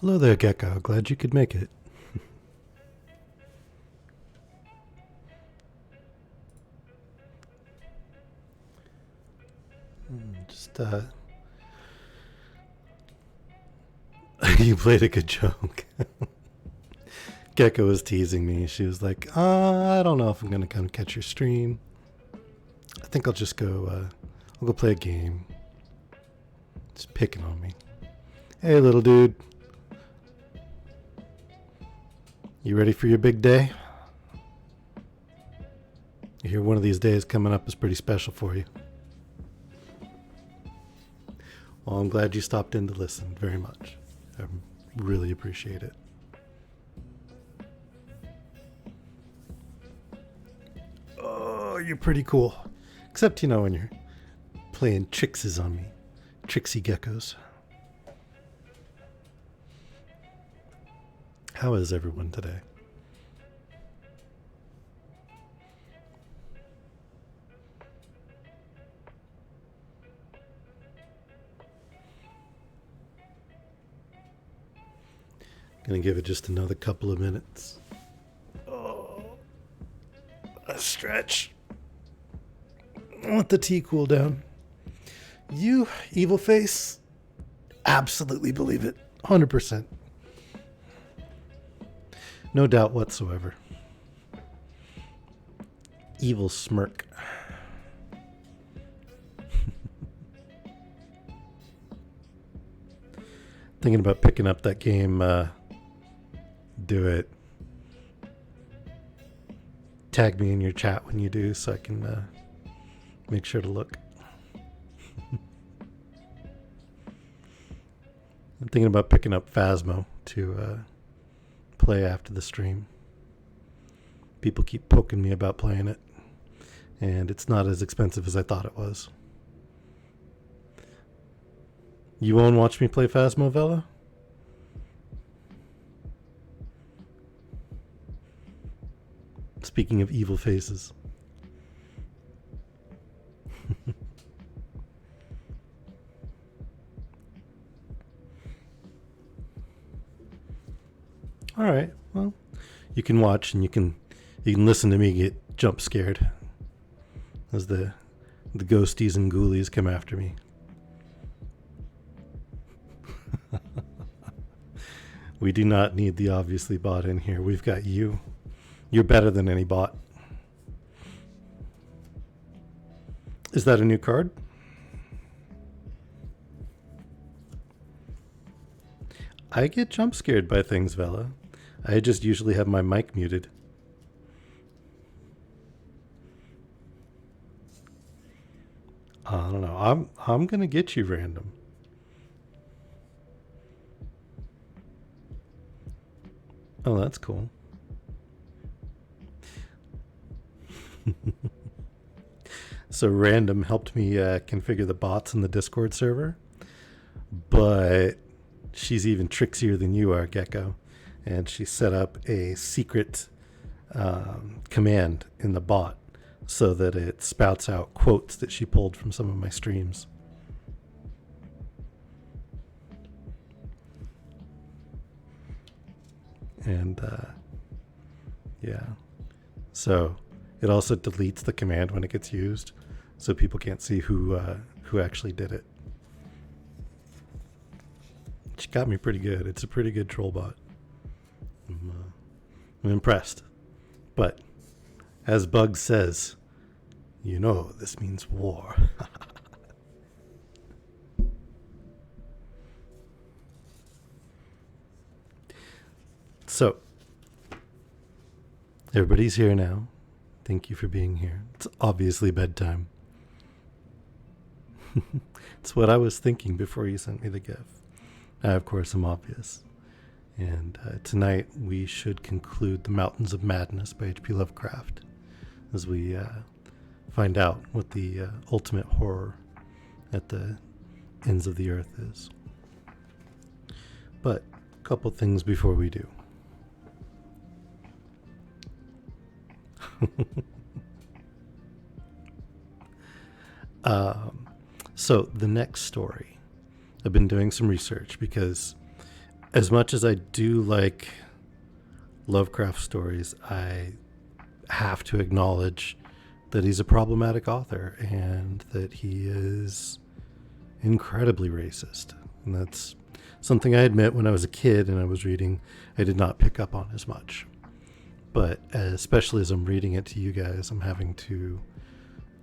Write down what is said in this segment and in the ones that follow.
Hello there, Gecko. Glad you could make it. Just, you played a good joke. Gecko was teasing me. She was like, I don't know if I'm going to come catch your stream. I think I'll just go, I'll go play a game. Just picking on me. Hey, little dude. You ready for your big day? You hear one of these days coming up is pretty special for you. Well, I'm glad you stopped in to listen very much. I really appreciate it. Oh, you're pretty cool. Except, when you're playing tricksies on me. Tricksy geckos. How is everyone today? Gonna give it just another couple of minutes. Oh, a stretch. Let the tea cool down. You, evil face, absolutely believe it. 100%. No doubt whatsoever. Evil smirk. Thinking about picking up that game, do it. Tag me in your chat when you do so I can make sure to look. I'm thinking about picking up Phasmo to play after the stream. People keep poking me about playing it, and it's not as expensive as I thought it was. You won't watch me play Phasmo, Vela? Speaking of evil faces. All right. Well, you can watch and you can listen to me get jump scared as the ghosties and ghoulies come after me. We do not need the obviously bot in here. We've got you. You're better than any bot. Is that a new card? I get jump scared by things, Vela. I just usually have my mic muted. I don't know. I'm gonna get you random. Oh, that's cool. So random helped me configure the bots in the Discord server, but she's even trickier than you are, Gecko, and she set up a secret command in the bot so that it spouts out quotes that she pulled from some of my streams. And yeah, so it also deletes the command when it gets used, so people can't see who actually did it. She got me pretty good. It's a pretty good troll bot. I'm impressed. But as Bug says, this means war. So, everybody's here now. Thank you for being here. It's obviously bedtime. It's what I was thinking before you sent me the GIF. Of course, I'm obvious. And tonight we should conclude The Mountains of Madness by H.P. Lovecraft as we find out what the ultimate horror at the ends of the earth is. But a couple things before we do. So the next story, I've been doing some research because As much as I do like Lovecraft stories, I have to acknowledge that he's a problematic author and that he is incredibly racist. And that's something I admit when I was a kid and I was reading, I did not pick up on as much. But especially as I'm reading it to you guys, I'm having to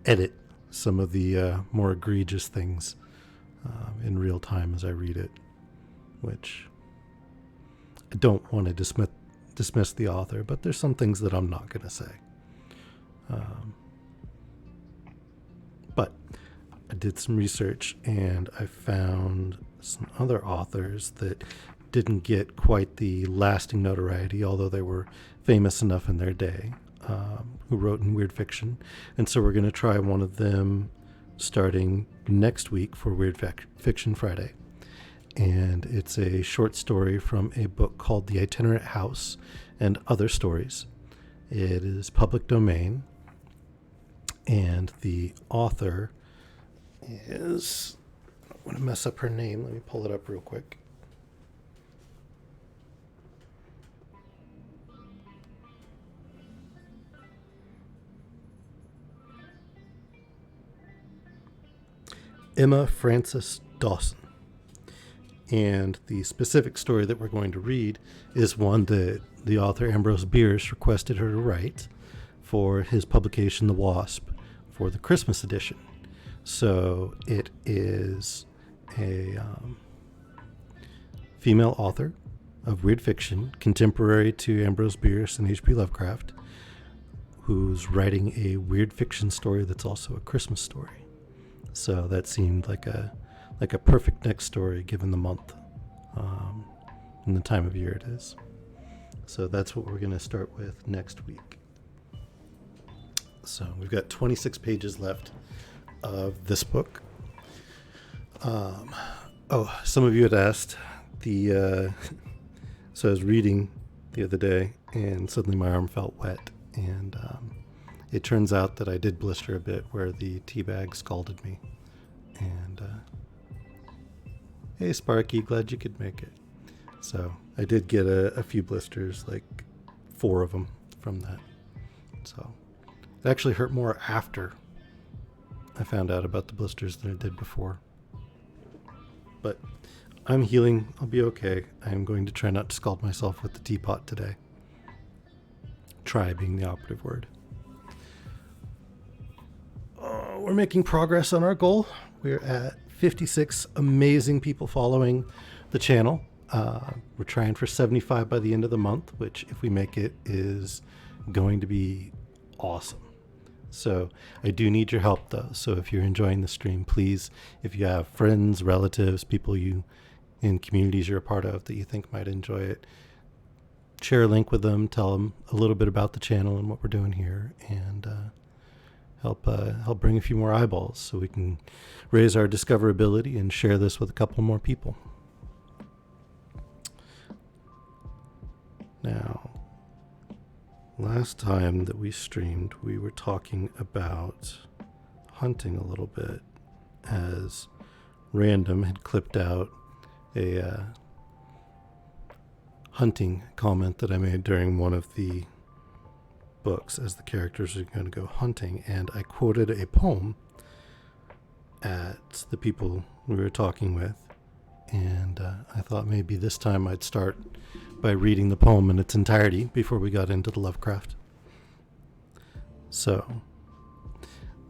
edit some of the more egregious things in real time as I read it, which I don't want to dismiss the author, but there's some things that I'm not going to say. But I did some research and I found some other authors that didn't get quite the lasting notoriety, although they were famous enough in their day, who wrote in weird fiction. And so we're going to try one of them starting next week for Weird Fiction Friday. And it's a short story from a book called The Itinerant House and Other Stories. It is public domain, and the author is, I want to mess up her name. Let me pull it up real quick. Emma Frances Dawson. And the specific story that we're going to read is one that the author Ambrose Bierce requested her to write for his publication, The Wasp, for the Christmas edition. So it is a female author of weird fiction, contemporary to Ambrose Bierce and H.P. Lovecraft, who's writing a weird fiction story that's also a Christmas story. So that seemed like a perfect next story given the month and the time of year it is. So that's what we're going to start with next week. So we've got 26 pages left of this book. Some of you had asked so I was reading the other day and suddenly my arm felt wet, and it turns out that I did blister a bit where the tea bag scalded me. And hey Sparky, glad you could make it. So I did get a few blisters, like 4 of them from that. So it actually hurt more after I found out about the blisters than it did before. But I'm healing. I'll be okay. I am going to try not to scald myself with the teapot today. Try being the operative word. We're making progress on our goal. We're at 56 amazing people following the channel. We're trying for 75 by the end of the month, which, if we make it, is going to be awesome. So I do need your help, though. So if you're enjoying the stream, please, if you have friends, relatives, people you in communities you're a part of that you think might enjoy it, share a link with them, tell them a little bit about the channel and what we're doing here, and help bring a few more eyeballs so we can raise our discoverability and share this with a couple more people. Now, last time that we streamed, we were talking about hunting a little bit, as Random had clipped out a hunting comment that I made during one of the books as the characters are going to go hunting, and I quoted a poem at the people we were talking with, and I thought maybe this time I'd start by reading the poem in its entirety before we got into the Lovecraft. So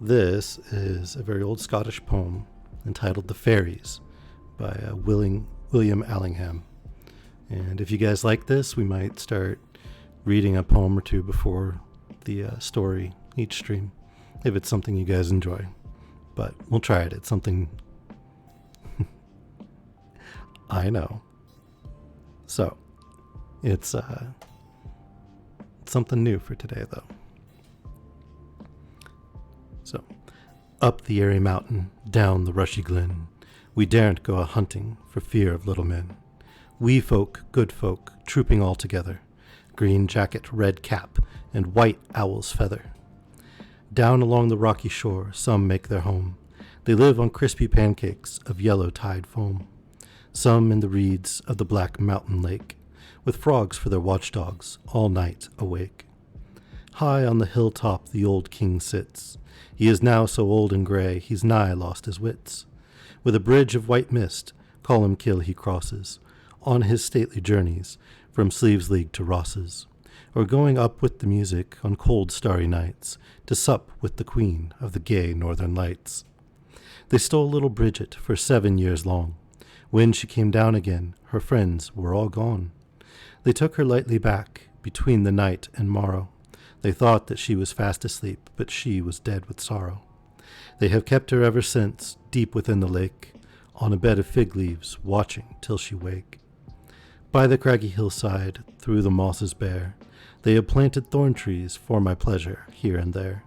this is a very old Scottish poem entitled The Fairies by William Allingham. And if you guys like this, we might start reading a poem or two before the story each stream, if it's something you guys enjoy. But we'll try it. It's something I know. So it's something new for today, though. So, up the airy mountain, down the rushy glen, we daren't go a-hunting for fear of little men. Wee folk, good folk, trooping all together, green jacket, red cap, and white owl's feather. Down along the rocky shore some make their home. They live on crispy pancakes of yellow tide foam. some in the reeds of the black mountain lake, with frogs for their watchdogs, all night awake. High on the hilltop the old king sits. He is now so old and gray, he's nigh lost his wits. With a bridge of white mist, Columkill he crosses, on his stately journeys, from Sleeves League to Ross's, or going up with the music on cold starry nights, to sup with the queen of the gay northern lights. They stole little Bridget for 7 years long. When she came down again, her friends were all gone. They took her lightly back, between the night and morrow. They thought that she was fast asleep, but she was dead with sorrow. They have kept her ever since, deep within the lake, on a bed of fig leaves, watching till she wake. By the craggy hillside, through the mosses bare, they have planted thorn trees for my pleasure here and there.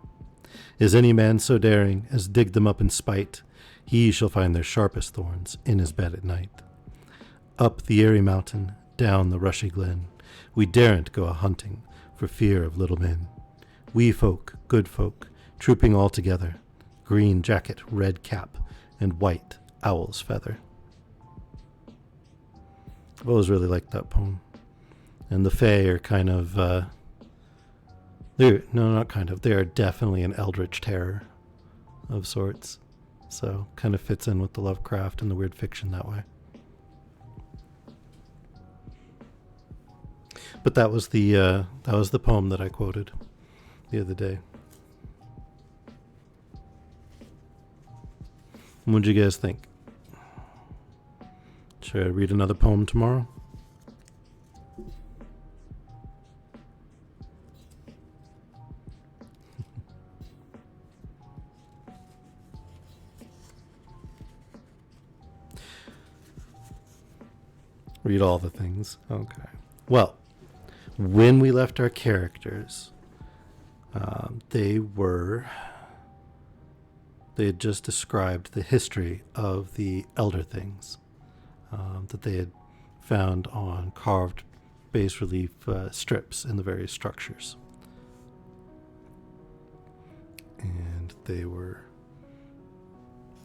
Is any man so daring as dig them up in spite, he shall find their sharpest thorns in his bed at night. Up the airy mountain, down the rushy glen, we daren't go a-hunting for fear of little men. Wee folk, good folk, trooping all together, green jacket, red cap, and white owl's feather. I've always really liked that poem. And the Fae are kind of, they are definitely an eldritch terror of sorts. So kind of fits in with the Lovecraft and the weird fiction that way. But that was the poem that I quoted the other day. What did you guys think? Should I read another poem tomorrow? Read all the things. Okay. Well, when we left our characters, they had just described the history of the elder things that they had found on carved bas relief strips in the various structures. And they were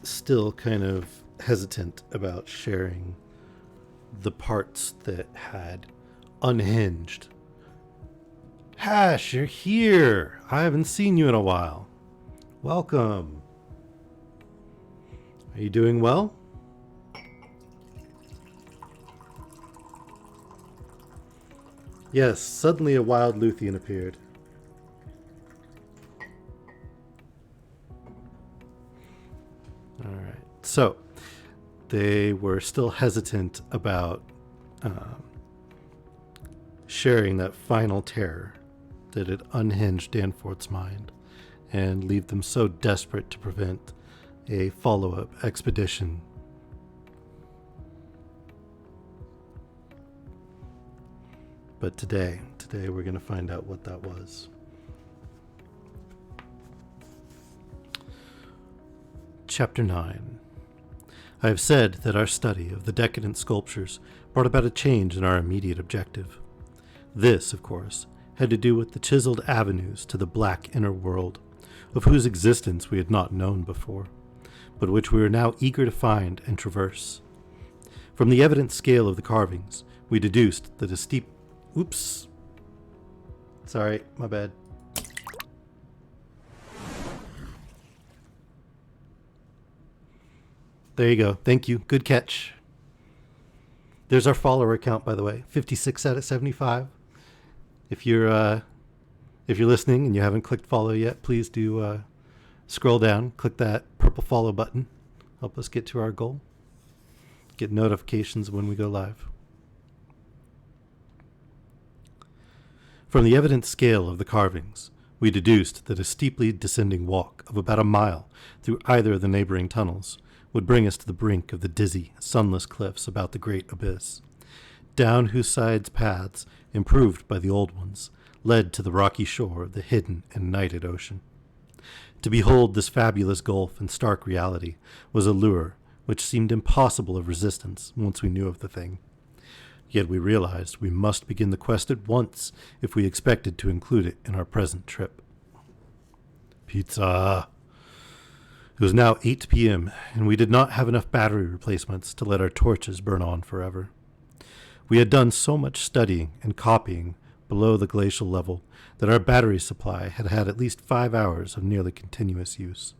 still kind of hesitant about sharing the parts that had unhinged. Hash, you're here. I haven't seen you in a while. Welcome. Are you doing well? Yes, suddenly a wild Luthien appeared. Alright, so they were still hesitant about sharing that final terror that had unhinged Danforth's mind and leave them so desperate to prevent a follow-up expedition. But today we're going to find out what that was. Chapter 9. I have said that our study of the decadent sculptures brought about a change in our immediate objective. This, of course, had to do with the chiseled avenues to the black inner world, of whose existence we had not known before, but which we were now eager to find and traverse. From the evident scale of the carvings, we deduced that a steep... Oops. Sorry, my bad. There you go. Thank you. Good catch. There's our follower count, by the way. 56 out of 75. If you're listening and you haven't clicked follow yet, please do scroll down, click that purple follow button. Help us get to our goal. Get notifications when we go live. From the evident scale of the carvings, we deduced that a steeply descending walk of about a mile through either of the neighboring tunnels would bring us to the brink of the dizzy, sunless cliffs about the great abyss, down whose sides paths, improved by the old ones, led to the rocky shore of the hidden and nighted ocean. To behold this fabulous gulf in stark reality was a lure which seemed impossible of resistance once we knew of the thing. Yet we realized we must begin the quest at once if we expected to include it in our present trip. Pizza! It was now 8 p.m., and we did not have enough battery replacements to let our torches burn on forever. We had done so much studying and copying below the glacial level that our battery supply had had at least 5 hours of nearly continuous use.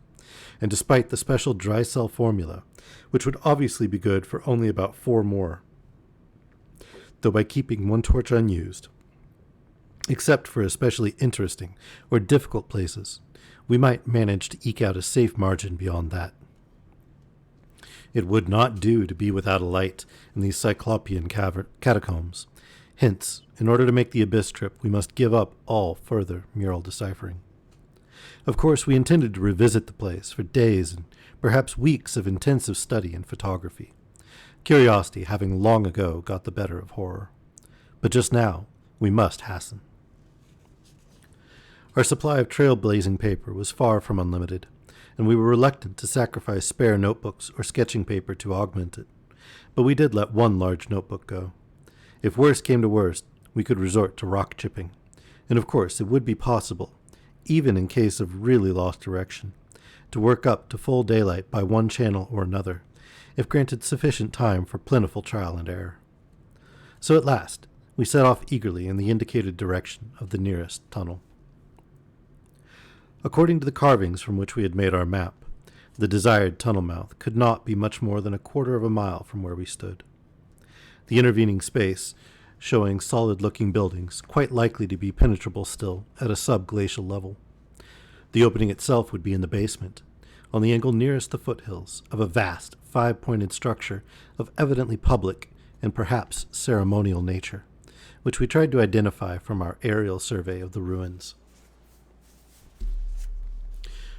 And despite the special dry cell formula, which would obviously be good for only about 4 more, though by keeping one torch unused, except for especially interesting or difficult places, we might manage to eke out a safe margin beyond that. It would not do to be without a light in these cyclopean catacombs. Hence, in order to make the abyss trip, we must give up all further mural deciphering. Of course, we intended to revisit the place for days and perhaps weeks of intensive study and photography, curiosity having long ago got the better of horror. But just now, we must hasten. Our supply of trailblazing paper was far from unlimited, and we were reluctant to sacrifice spare notebooks or sketching paper to augment it. But we did let one large notebook go. If worst came to worst, we could resort to rock chipping. And of course, it would be possible, even in case of really lost direction, to work up to full daylight by one channel or another, if granted sufficient time for plentiful trial and error. So at last, we set off eagerly in the indicated direction of the nearest tunnel. According to the carvings from which we had made our map, the desired tunnel mouth could not be much more than a quarter of a mile from where we stood. The intervening space, showing solid-looking buildings, quite likely to be penetrable still at a subglacial level. The opening itself would be in the basement, on the angle nearest the foothills of a vast, 5-pointed structure of evidently public and perhaps ceremonial nature, which we tried to identify from our aerial survey of the ruins.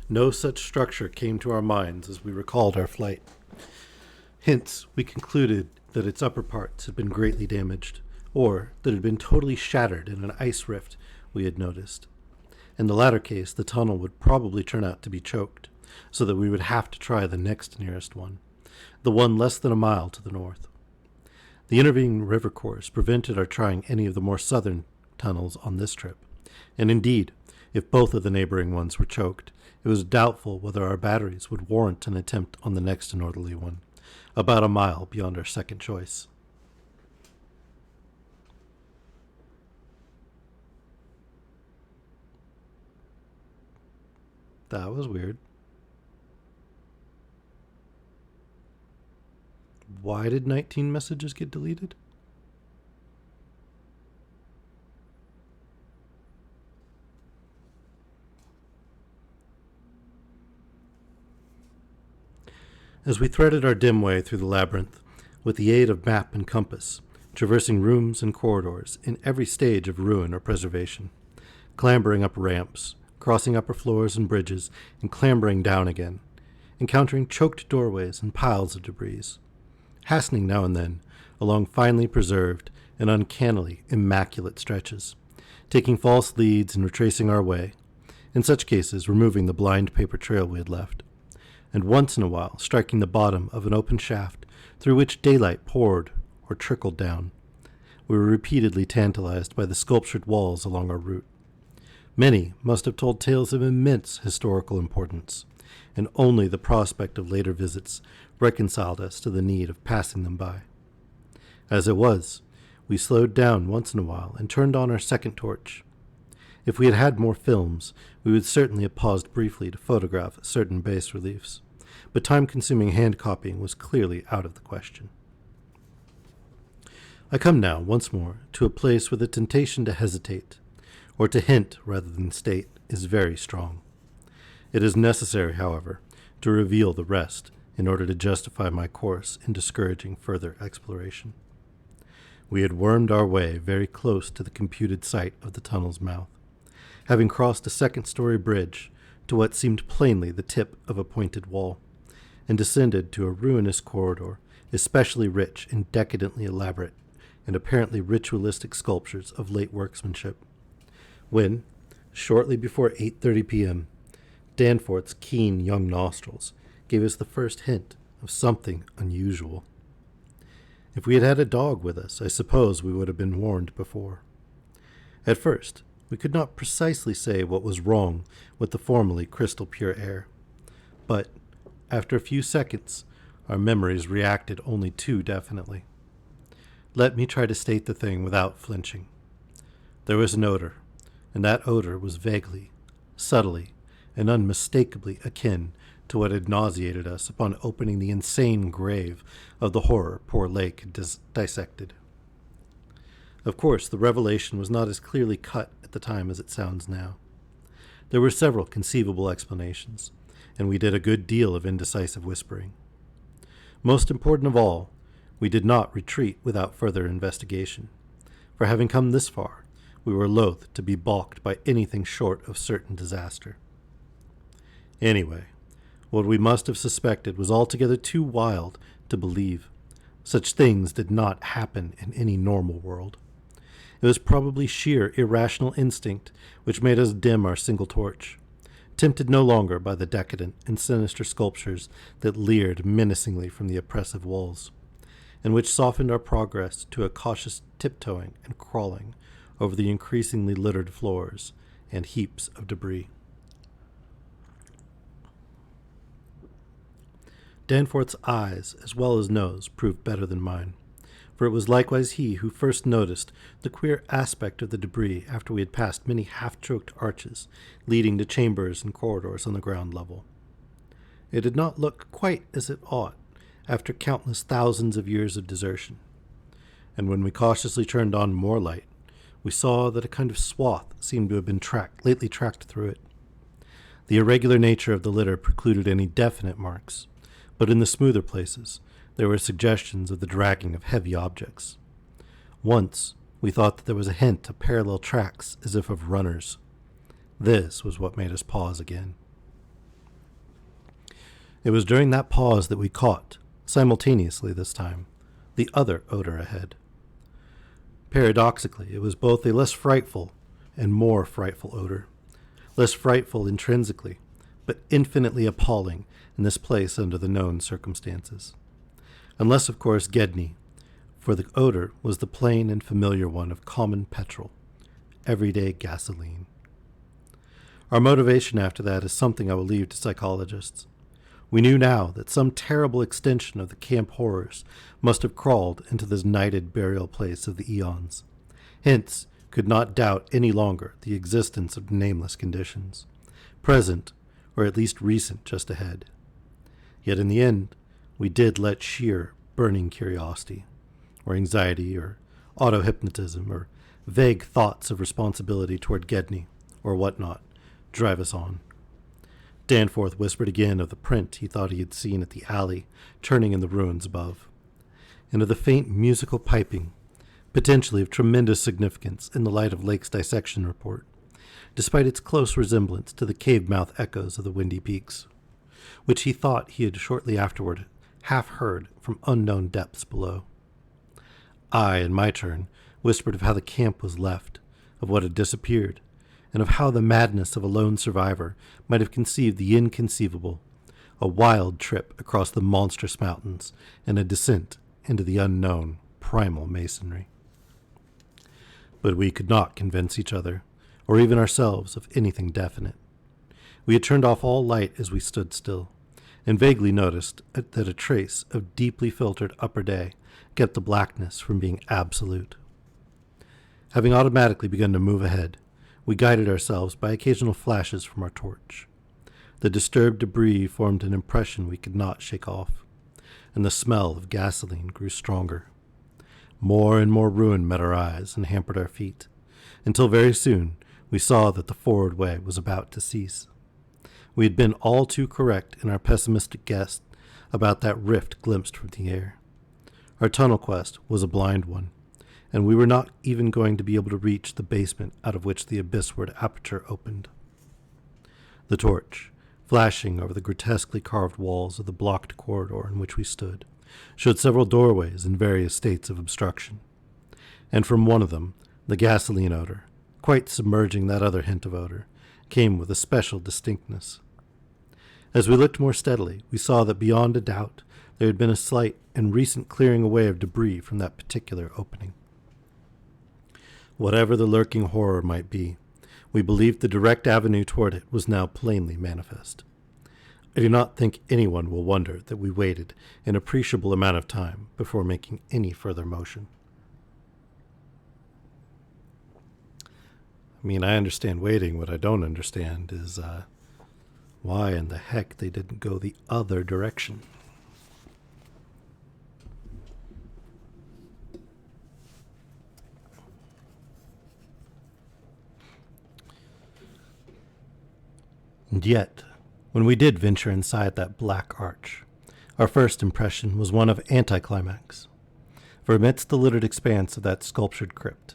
No such structure came to our minds as we recalled our flight. Hence, we concluded that its upper parts had been greatly damaged, or that it had been totally shattered in an ice rift we had noticed. In the latter case, the tunnel would probably turn out to be choked, so that we would have to try the next nearest one, the one less than a mile to the north. The intervening river course prevented our trying any of the more southern tunnels on this trip, and indeed, if both of the neighboring ones were choked, it was doubtful whether our batteries would warrant an attempt on the next northerly one, about a mile beyond our second choice. That was weird. Why did 19 messages get deleted? As we threaded our dim way through the labyrinth, with the aid of map and compass, traversing rooms and corridors in every stage of ruin or preservation, clambering up ramps, crossing upper floors and bridges, and clambering down again, encountering choked doorways and piles of debris, hastening now and then along finely preserved and uncannily immaculate stretches, taking false leads and retracing our way, in such cases removing the blind paper trail we had left, and once in a while striking the bottom of an open shaft through which daylight poured or trickled down. We were repeatedly tantalized by the sculptured walls along our route. Many must have told tales of immense historical importance, and only the prospect of later visits reconciled us to the need of passing them by. As it was, we slowed down once in a while and turned on our second torch. If we had had more films, we would certainly have paused briefly to photograph certain bas reliefs, but time-consuming hand copying was clearly out of the question. I come now, once more, to a place where the temptation to hesitate, or to hint rather than state, is very strong. It is necessary, however, to reveal the rest in order to justify my course in discouraging further exploration. We had wormed our way very close to the computed site of the tunnel's mouth, having crossed a second-story bridge to what seemed plainly the tip of a pointed wall, and descended to a ruinous corridor, especially rich in decadently elaborate and apparently ritualistic sculptures of late workmanship, when, shortly before 8:30 p.m., Danforth's keen young nostrils gave us the first hint of something unusual. If we had had a dog with us, I suppose we would have been warned before. At first, we could not precisely say what was wrong with the formerly crystal pure air, but After a few seconds, our memories reacted only too definitely. Let me try to state the thing without flinching. There was an odor, and that odor was vaguely, subtly, and unmistakably akin to what had nauseated us upon opening the insane grave of the horror poor Lake had dissected. Of course, the revelation was not as clearly cut at the time as it sounds now. There were several conceivable explanations, and we did a good deal of indecisive whispering. Most important of all, we did not retreat without further investigation, for having come this far, we were loath to be balked by anything short of certain disaster. Anyway, what we must have suspected was altogether too wild to believe. Such things did not happen in any normal world. It was probably sheer irrational instinct which made us dim our single torch, tempted no longer by the decadent and sinister sculptures that leered menacingly from the oppressive walls, and which softened our progress to a cautious tiptoeing and crawling over the increasingly littered floors and heaps of debris. Danforth's eyes, as well as nose, proved better than mine, for it was likewise he who first noticed the queer aspect of the debris after we had passed many half-choked arches leading to chambers and corridors on the ground level. It did not look quite as it ought after countless thousands of years of desertion, and when we cautiously turned on more light, we saw that a kind of swath seemed to have been lately tracked through it. The irregular nature of the litter precluded any definite marks, but in the smoother places there were suggestions of the dragging of heavy objects. Once we thought that there was a hint of parallel tracks as if of runners. This was what made us pause again. It was during that pause that we caught, simultaneously this time, the other odor ahead. Paradoxically, it was both a less frightful and more frightful odor. Less frightful intrinsically, but infinitely appalling in this place under the known circumstances. Unless, of course, Gedney, for the odor was the plain and familiar one of common petrol, everyday gasoline. Our motivation after that is something I will leave to psychologists. We knew now that some terrible extension of the camp horrors must have crawled into this nighted burial place of the eons, hence could not doubt any longer the existence of nameless conditions, present or at least recent just ahead. Yet in the end, we did let sheer burning curiosity, or anxiety, or auto-hypnotism, or vague thoughts of responsibility toward Gedney, or whatnot, drive us on. Danforth whispered again of the print he thought he had seen at the alley turning in the ruins above, and of the faint musical piping, potentially of tremendous significance in the light of Lake's dissection report, despite its close resemblance to the cave-mouth echoes of the Windy Peaks, which he thought he had shortly afterward half heard from unknown depths below. I, in my turn, whispered of how the camp was left, of what had disappeared, and of how the madness of a lone survivor might have conceived the inconceivable, a wild trip across the monstrous mountains and a descent into the unknown primal masonry. But we could not convince each other, or even ourselves, of anything definite. We had turned off all light as we stood still, and vaguely noticed that a trace of deeply filtered upper day kept the blackness from being absolute. Having automatically begun to move ahead, we guided ourselves by occasional flashes from our torch. The disturbed debris formed an impression we could not shake off, and the smell of gasoline grew stronger. More and more ruin met our eyes and hampered our feet, until very soon we saw that the forward way was about to cease. We had been all too correct in our pessimistic guess about that rift glimpsed from the air. Our tunnel quest was a blind one, and we were not even going to be able to reach the basement out of which the abyssward aperture opened. The torch, flashing over the grotesquely carved walls of the blocked corridor in which we stood, showed several doorways in various states of obstruction, and from one of them, the gasoline odor, quite submerging that other hint of odor, came with a special distinctness. As we looked more steadily, we saw that beyond a doubt there had been a slight and recent clearing away of debris from that particular opening. Whatever the lurking horror might be, we believed the direct avenue toward it was now plainly manifest. I do not think anyone will wonder that we waited an appreciable amount of time before making any further motion. I mean, I understand waiting. What I don't understand is why in the heck they didn't go the other direction. And yet, when we did venture inside that black arch, our first impression was one of anticlimax. For amidst the littered expanse of that sculptured crypt,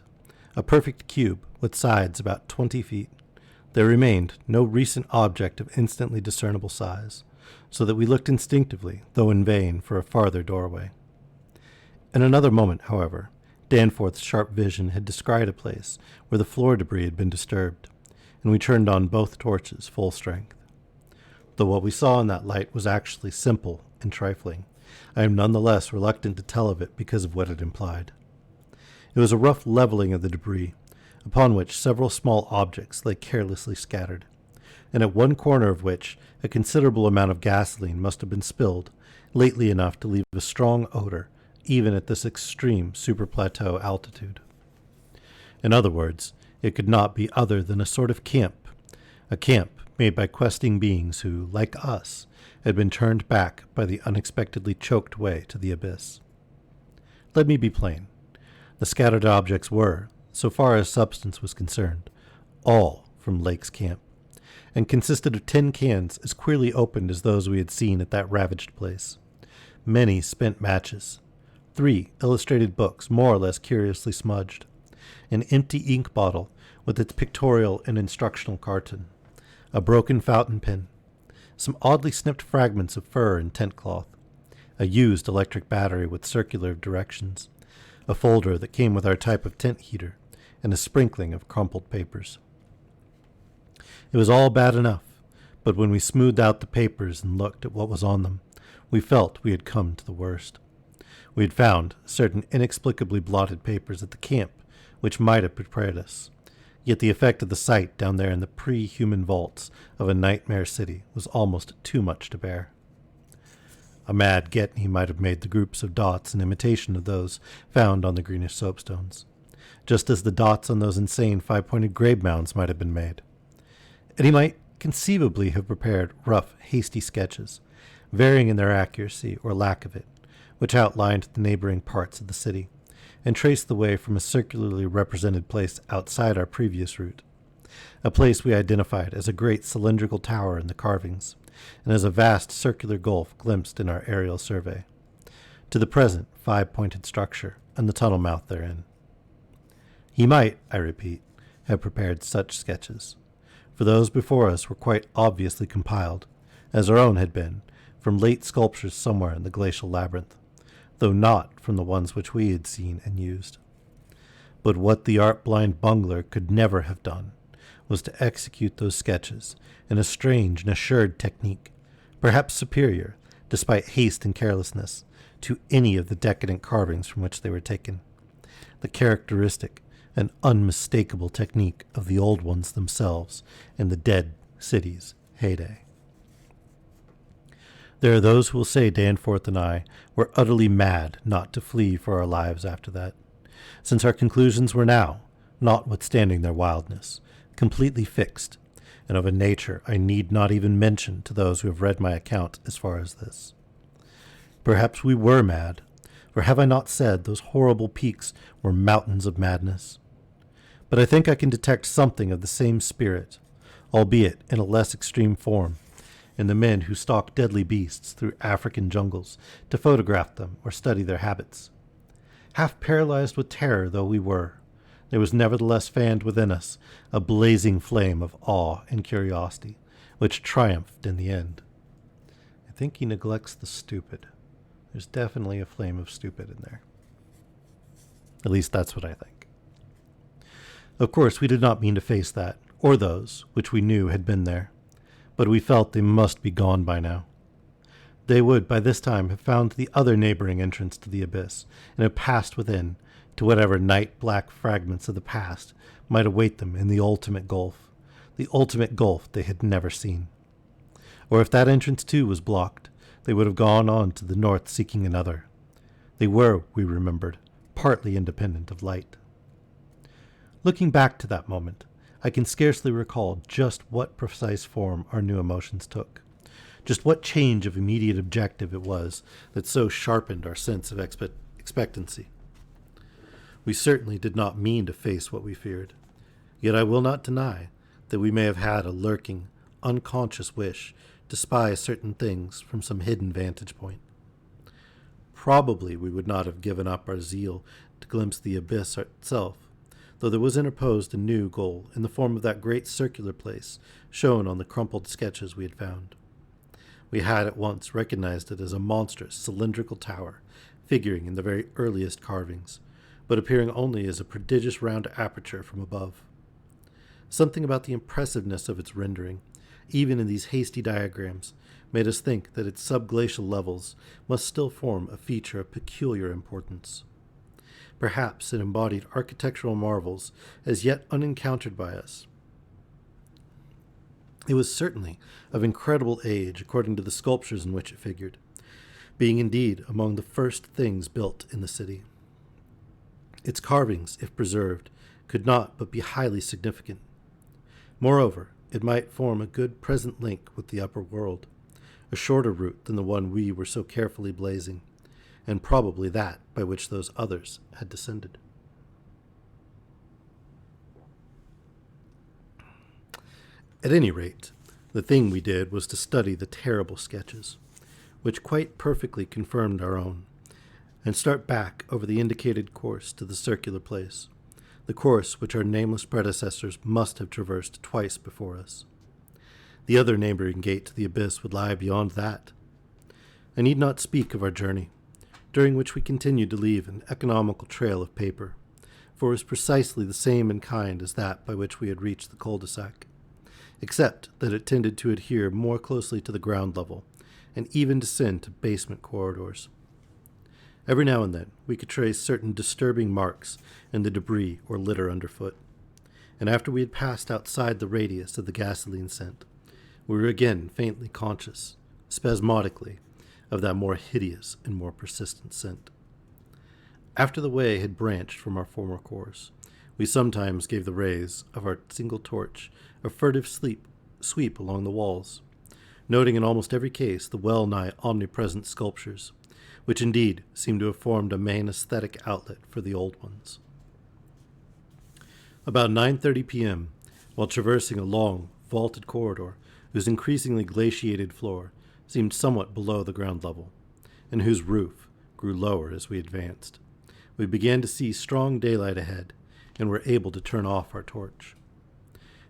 a perfect cube with sides about 20 feet, there remained no recent object of instantly discernible size, so that we looked instinctively, though in vain, for a farther doorway. In another moment, however, Danforth's sharp vision had descried a place where the floor debris had been disturbed, and we turned on both torches full strength. Though what we saw in that light was actually simple and trifling, I am none the less reluctant to tell of it because of what it implied. It was a rough leveling of the debris, upon which several small objects lay carelessly scattered, and at one corner of which a considerable amount of gasoline must have been spilled, lately enough to leave a strong odor, even at this extreme superplateau altitude. In other words, it could not be other than a sort of camp, a camp made by questing beings who, like us, had been turned back by the unexpectedly choked way to the abyss. Let me be plain. The scattered objects were, so far as substance was concerned, all from Lake's camp, and consisted of tin cans as queerly opened as those we had seen at that ravaged place, many spent matches, 3 illustrated books more or less curiously smudged, an empty ink bottle with its pictorial and instructional carton, a broken fountain pen, some oddly snipped fragments of fur and tent cloth, a used electric battery with circular directions, a folder that came with our type of tent heater, and a sprinkling of crumpled papers. It was all bad enough, but when we smoothed out the papers and looked at what was on them, we felt we had come to the worst. We had found certain inexplicably blotted papers at the camp, which might have prepared us. Yet the effect of the sight down there in the pre-human vaults of a nightmare city was almost too much to bear. A mad Getney might have made the groups of dots in imitation of those found on the greenish soapstones, just as the dots on those insane 5-pointed grave mounds might have been made. And he might conceivably have prepared rough, hasty sketches, varying in their accuracy or lack of it, which outlined the neighboring parts of the city, and traced the way from a circularly represented place outside our previous route, a place we identified as a great cylindrical tower in the carvings, and as a vast circular gulf glimpsed in our aerial survey, to the present 5-pointed structure and the tunnel mouth therein. He might, I repeat, have prepared such sketches, for those before us were quite obviously compiled, as our own had been, from late sculptures somewhere in the glacial labyrinth, though not from the ones which we had seen and used. But what the art-blind bungler could never have done was to execute those sketches in a strange and assured technique, perhaps superior, despite haste and carelessness, to any of the decadent carvings from which they were taken, the characteristic and unmistakable technique of the old ones themselves in the dead city's heyday. There are those who will say Danforth and I were utterly mad not to flee for our lives after that, since our conclusions were now, notwithstanding their wildness, completely fixed, and of a nature I need not even mention to those who have read my account as far as this. Perhaps we were mad, for have I not said those horrible peaks were mountains of madness? But I think I can detect something of the same spirit, albeit in a less extreme form, in the men who stalk deadly beasts through African jungles to photograph them or study their habits. Half paralyzed with terror though we were, there was nevertheless fanned within us a blazing flame of awe and curiosity, which triumphed in the end. I think he neglects the stupid. There's definitely a flame of stupid in there. At least that's what I think. Of course, we did not mean to face that, or those, which we knew had been there, but we felt they must be gone by now. They would, by this time, have found the other neighboring entrance to the abyss, and have passed within, to whatever night-black fragments of the past might await them in the ultimate gulf they had never seen. Or if that entrance too was blocked, they would have gone on to the north seeking another. They were, we remembered, partly independent of light. Looking back to that moment, I can scarcely recall just what precise form our new emotions took, just what change of immediate objective it was that so sharpened our sense of expectancy. We certainly did not mean to face what we feared, yet I will not deny that we may have had a lurking, unconscious wish to spy certain things from some hidden vantage point. Probably we would not have given up our zeal to glimpse the abyss itself, though there was interposed a new goal in the form of that great circular place shown on the crumpled sketches we had found. We had at once recognized it as a monstrous cylindrical tower, figuring in the very earliest carvings, but appearing only as a prodigious round aperture from above. Something about the impressiveness of its rendering, even in these hasty diagrams, made us think that its subglacial levels must still form a feature of peculiar importance. Perhaps it embodied architectural marvels as yet unencountered by us. It was certainly of incredible age according to the sculptures in which it figured, being indeed among the first things built in the city. Its carvings, if preserved, could not but be highly significant. Moreover, it might form a good present link with the upper world, a shorter route than the one we were so carefully blazing, and probably that by which those others had descended. At any rate, the thing we did was to study the terrible sketches, which quite perfectly confirmed our own, and start back over the indicated course to the circular place, the course which our nameless predecessors must have traversed twice before us. The other neighboring gate to the abyss would lie beyond that. I need not speak of our journey, during which we continued to leave an economical trail of paper, for it was precisely the same in kind as that by which we had reached the cul-de-sac, except that it tended to adhere more closely to the ground level, and even descend to basement corridors. Every now and then we could trace certain disturbing marks in the debris or litter underfoot, and after we had passed outside the radius of the gasoline scent, we were again faintly conscious, spasmodically, of that more hideous and more persistent scent. After the way had branched from our former course, we sometimes gave the rays of our single torch a furtive sweep along the walls, noting in almost every case the well-nigh omnipresent sculptures, which indeed seemed to have formed a main aesthetic outlet for the old ones. About 9:30 p.m., while traversing a long, vaulted corridor whose increasingly glaciated floor seemed somewhat below the ground level, and whose roof grew lower as we advanced, we began to see strong daylight ahead, and were able to turn off our torch.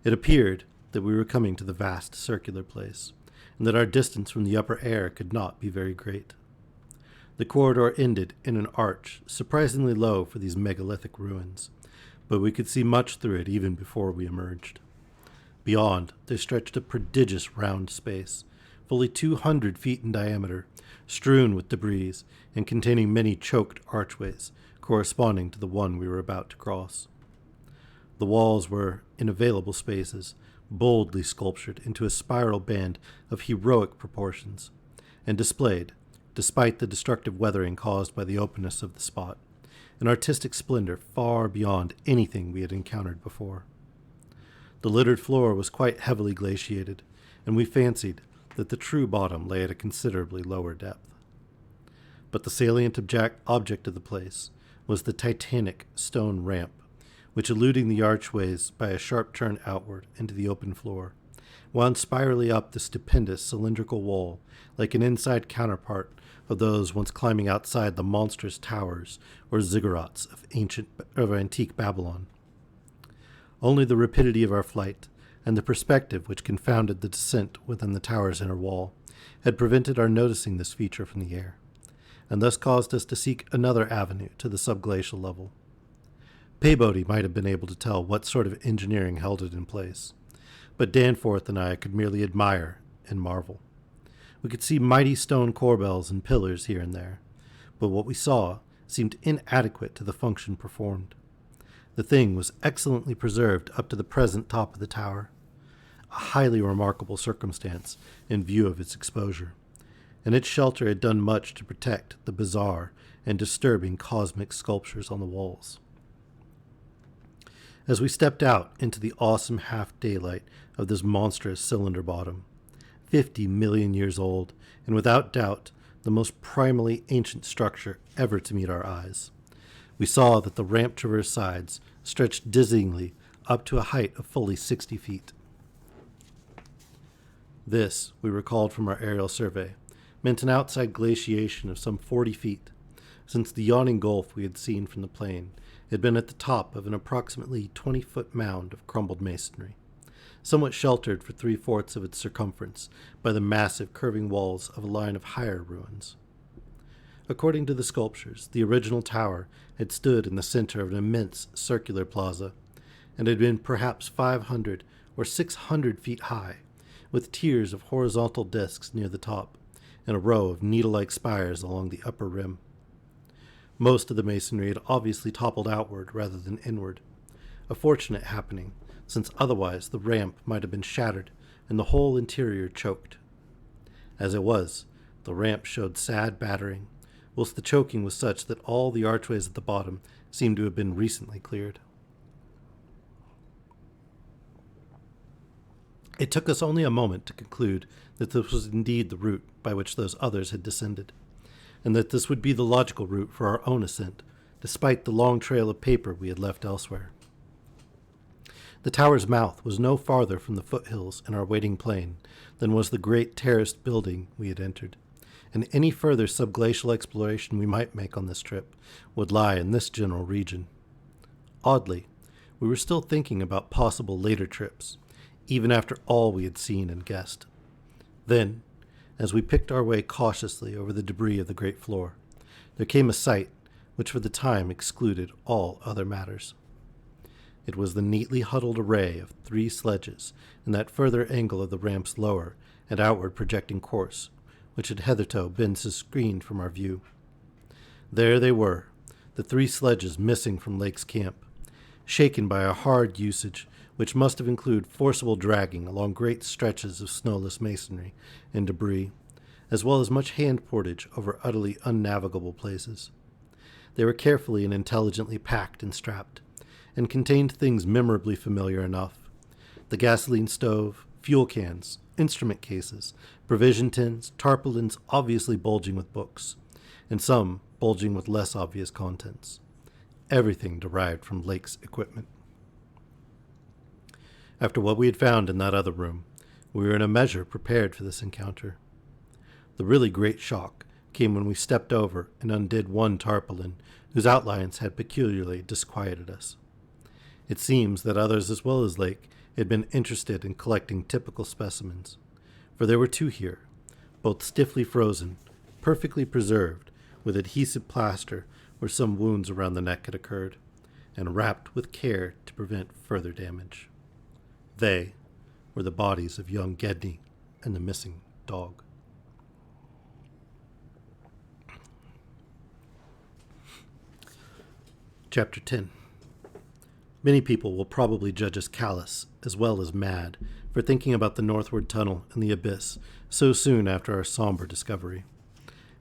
It appeared that we were coming to the vast circular place, and that our distance from the upper air could not be very great. The corridor ended in an arch surprisingly low for these megalithic ruins, but we could see much through it even before we emerged. Beyond, there stretched a prodigious round space, fully 200 feet in diameter, strewn with debris, and containing many choked archways, corresponding to the one we were about to cross. The walls were, in available spaces, boldly sculptured into a spiral band of heroic proportions, and displayed, despite the destructive weathering caused by the openness of the spot, an artistic splendor far beyond anything we had encountered before. The littered floor was quite heavily glaciated, and we fancied that the true bottom lay at a considerably lower depth. But the salient object of the place was the titanic stone ramp, which, eluding the archways by a sharp turn outward into the open floor, wound spirally up the stupendous cylindrical wall like an inside counterpart of those once climbing outside the monstrous towers or ziggurats of antique Babylon. Only the rapidity of our flight and the perspective which confounded the descent within the tower's inner wall had prevented our noticing this feature from the air, and thus caused us to seek another avenue to the subglacial level. Peabody might have been able to tell what sort of engineering held it in place, but Danforth and I could merely admire and marvel. We could see mighty stone corbels and pillars here and there, but what we saw seemed inadequate to the function performed. The thing was excellently preserved up to the present top of the tower. a highly remarkable circumstance in view of its exposure, and its shelter had done much to protect the bizarre and disturbing cosmic sculptures on the walls. As we stepped out into the awesome half-daylight of this monstrous cylinder bottom, 50 million years old, and without doubt the most primally ancient structure ever to meet our eyes, we saw that the ramp traverse sides stretched dizzyingly up to a height of fully 60 feet. This, we recalled from our aerial survey, meant an outside glaciation of some 40 feet, since the yawning gulf we had seen from the plain had been at the top of an approximately 20-foot mound of crumbled masonry, somewhat sheltered for 3/4 of its circumference by the massive curving walls of a line of higher ruins. According to the sculptures, the original tower had stood in the center of an immense circular plaza, and had been perhaps 500 or 600 feet high, with tiers of horizontal discs near the top, and a row of needle-like spires along the upper rim. Most of the masonry had obviously toppled outward rather than inward, a fortunate happening, since otherwise the ramp might have been shattered and the whole interior choked. As it was, the ramp showed sad battering, whilst the choking was such that all the archways at the bottom seemed to have been recently cleared. It took us only a moment to conclude that this was indeed the route by which those others had descended, and that this would be the logical route for our own ascent, despite the long trail of paper we had left elsewhere. The tower's mouth was no farther from the foothills in our waiting plain than was the great terraced building we had entered, and any further subglacial exploration we might make on this trip would lie in this general region. Oddly, we were still thinking about possible later trips, even after all we had seen and guessed. Then, as we picked our way cautiously over the debris of the great floor, there came a sight which for the time excluded all other matters. It was the neatly huddled array of 3 sledges in that further angle of the ramp's lower and outward projecting course, which had hitherto been screened from our view. There they were, the 3 sledges missing from Lake's camp, shaken by a hard usage which must have included forcible dragging along great stretches of snowless masonry and debris, as well as much hand portage over utterly unnavigable places. They were carefully and intelligently packed and strapped, and contained things memorably familiar enough: the gasoline stove, fuel cans, instrument cases, provision tins, tarpaulins obviously bulging with books, and some bulging with less obvious contents. Everything derived from Lake's equipment. After what we had found in that other room, we were in a measure prepared for this encounter. The really great shock came when we stepped over and undid one tarpaulin whose outlines had peculiarly disquieted us. It seems that others as well as Lake had been interested in collecting typical specimens, for there were 2 here, both stiffly frozen, perfectly preserved, with adhesive plaster where some wounds around the neck had occurred, and wrapped with care to prevent further damage. They were the bodies of young Gedney and the missing dog. Chapter 10. Many people will probably judge us callous, as well as mad, for thinking about the northward tunnel and the abyss so soon after our somber discovery.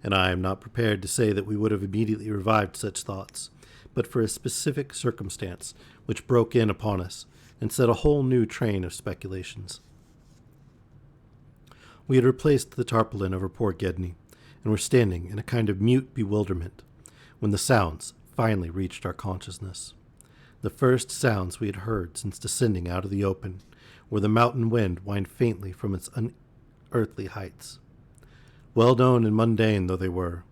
And I am not prepared to say that we would have immediately revived such thoughts, but for a specific circumstance which broke in upon us and set a whole new train of speculations. We had replaced the tarpaulin over poor Gedney, and were standing in a kind of mute bewilderment, when the sounds finally reached our consciousness. The first sounds we had heard since descending out of the open, where the mountain wind whined faintly from its unearthly heights. Well known and mundane though they were,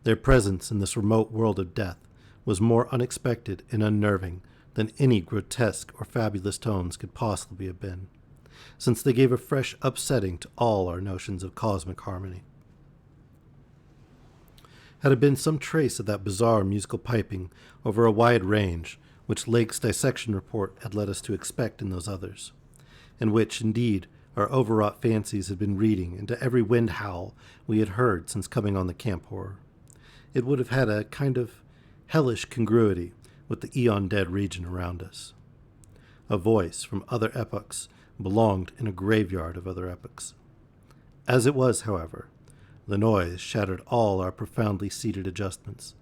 their presence in this remote world of death was more unexpected and unnerving than any grotesque or fabulous tones could possibly have been, since they gave a fresh upsetting to all our notions of cosmic harmony. Had it been some trace of that bizarre musical piping over a wide range which Lake's dissection report had led us to expect in those others, and which, indeed, our overwrought fancies had been reading into every wind howl we had heard since coming on the camp horror, it would have had a kind of hellish congruity with the eon-dead region around us. A voice from other epochs belonged in a graveyard of other epochs. As it was, however, the noise shattered all our profoundly seated adjustments,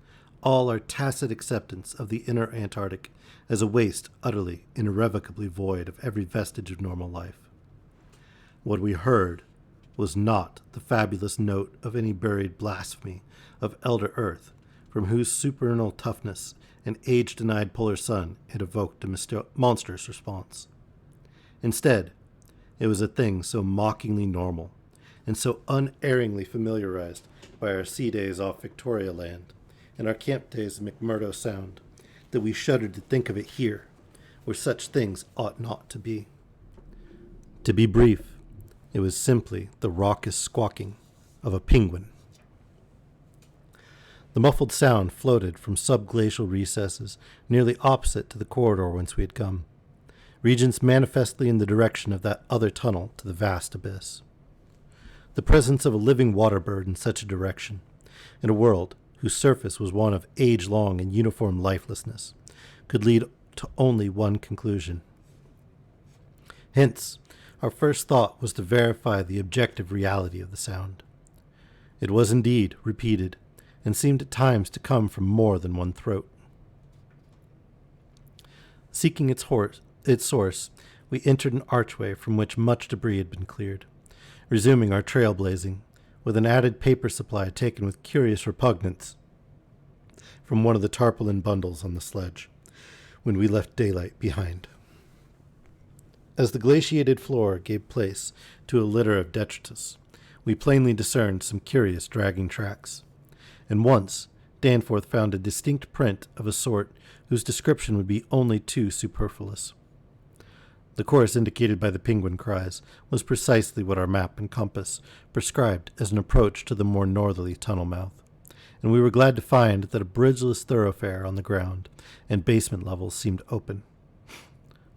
all our tacit acceptance of the inner Antarctic as a waste utterly and irrevocably void of every vestige of normal life. What we heard was not the fabulous note of any buried blasphemy of Elder Earth, from whose supernal toughness an age-denied polar sun had evoked a monstrous response. Instead, it was a thing so mockingly normal, and so unerringly familiarized by our sea days off Victoria Land and our camp days in McMurdo Sound, that we shuddered to think of it here, where such things ought not to be. To be brief, it was simply the raucous squawking of a penguin. The muffled sound floated from subglacial recesses nearly opposite to the corridor whence we had come, regions manifestly in the direction of that other tunnel to the vast abyss. The presence of a living water bird in such a direction, in a world whose surface was one of age-long and uniform lifelessness, could lead to only one conclusion. Hence, our first thought was to verify the objective reality of the sound. It was indeed repeated, and seemed at times to come from more than one throat. Seeking its source, we entered an archway from which much debris had been cleared, resuming our trailblazing, with an added paper supply taken with curious repugnance from one of the tarpaulin bundles on the sledge, when we left daylight behind. As the glaciated floor gave place to a litter of detritus, we plainly discerned some curious dragging tracks, and once Danforth found a distinct print of a sort whose description would be only too superfluous. The course indicated by the penguin cries was precisely what our map and compass prescribed as an approach to the more northerly tunnel mouth, and we were glad to find that a bridgeless thoroughfare on the ground and basement levels seemed open.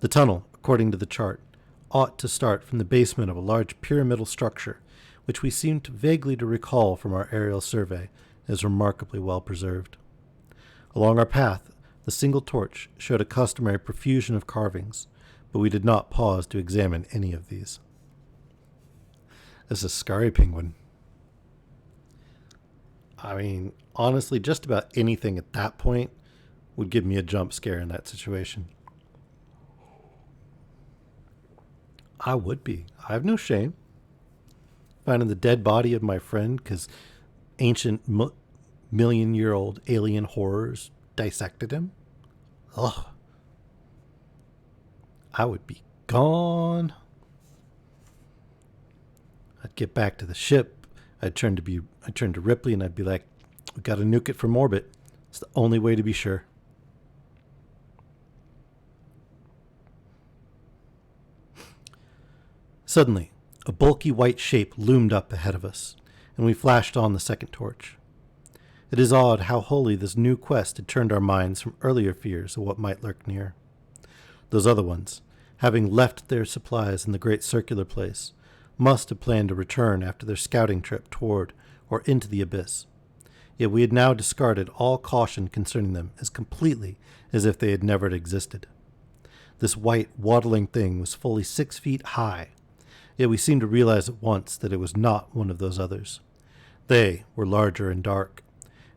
The tunnel, according to the chart, ought to start from the basement of a large pyramidal structure, which we seemed vaguely to recall from our aerial survey as remarkably well preserved. Along our path, the single torch showed a customary profusion of carvings, but we did not pause to examine any of these. This is a scary penguin. I mean, honestly, just about anything at that point would give me a jump scare in that situation. I would be. I have no shame. Finding the dead body of my friend because ancient million-year-old alien horrors dissected him. Ugh. I would be gone. I'd get back to the ship. I'd turn to Ripley and I'd be like, "We got to nuke it from orbit. It's the only way to be sure." Suddenly, a bulky white shape loomed up ahead of us, and we flashed on the second torch. It is odd how wholly this new quest had turned our minds from earlier fears of what might lurk near. Those other ones, having left their supplies in the great circular place, must have planned to return after their scouting trip toward or into the abyss. Yet we had now discarded all caution concerning them as completely as if they had never existed. This white, waddling thing was fully 6 feet high, yet we seemed to realize at once that it was not one of those others. They were larger and dark,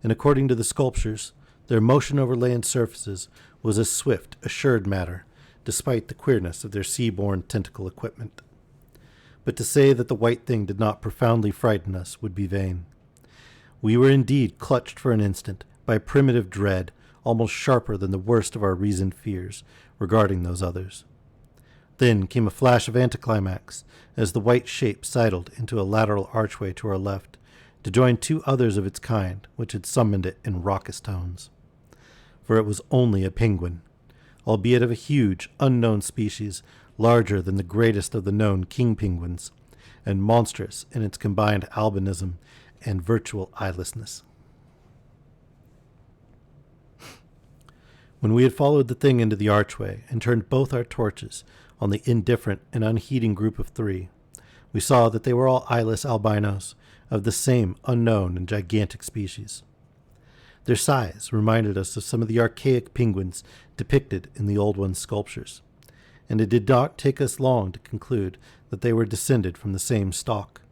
and according to the sculptures, their motion over land surfaces was a swift, assured matter, despite the queerness of their sea-borne tentacle equipment. But to say that the white thing did not profoundly frighten us would be vain. We were indeed clutched for an instant by a primitive dread almost sharper than the worst of our reasoned fears regarding those others. Then came a flash of anticlimax as the white shape sidled into a lateral archway to our left to join 2 others of its kind which had summoned it in raucous tones. For it was only a penguin, albeit of a huge, unknown species larger than the greatest of the known king penguins, and monstrous in its combined albinism and virtual eyelessness. When we had followed the thing into the archway and turned both our torches on the indifferent and unheeding group of 3, we saw that they were all eyeless albinos of the same unknown and gigantic species. Their size reminded us of some of the archaic penguins depicted in the Old One's sculptures, and it did not take us long to conclude that they were descended from the same stock,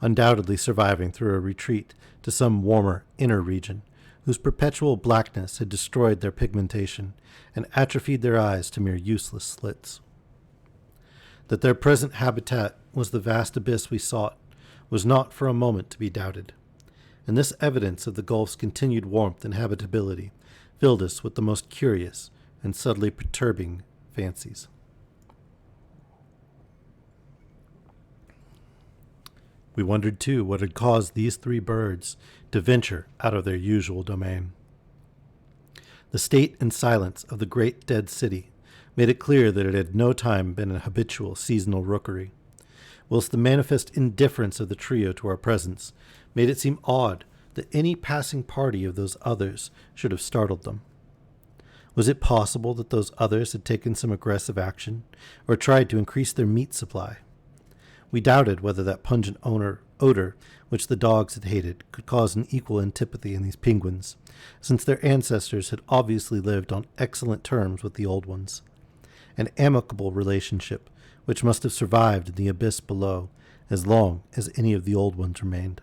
undoubtedly surviving through a retreat to some warmer inner region, whose perpetual blackness had destroyed their pigmentation and atrophied their eyes to mere useless slits. That their present habitat was the vast abyss we sought was not for a moment to be doubted, and this evidence of the Gulf's continued warmth and habitability filled us with the most curious and subtly perturbing fancies. We wondered, too, what had caused these three birds to venture out of their usual domain. The state and silence of the great dead city made it clear that it had no time been a habitual seasonal rookery, whilst the manifest indifference of the trio to our presence made it seem odd that any passing party of those others should have startled them. Was it possible that those others had taken some aggressive action, or tried to increase their meat supply? We doubted whether that pungent odor which the dogs had hated could cause an equal antipathy in these penguins, since their ancestors had obviously lived on excellent terms with the old ones, an amicable relationship which must have survived in the abyss below as long as any of the old ones remained.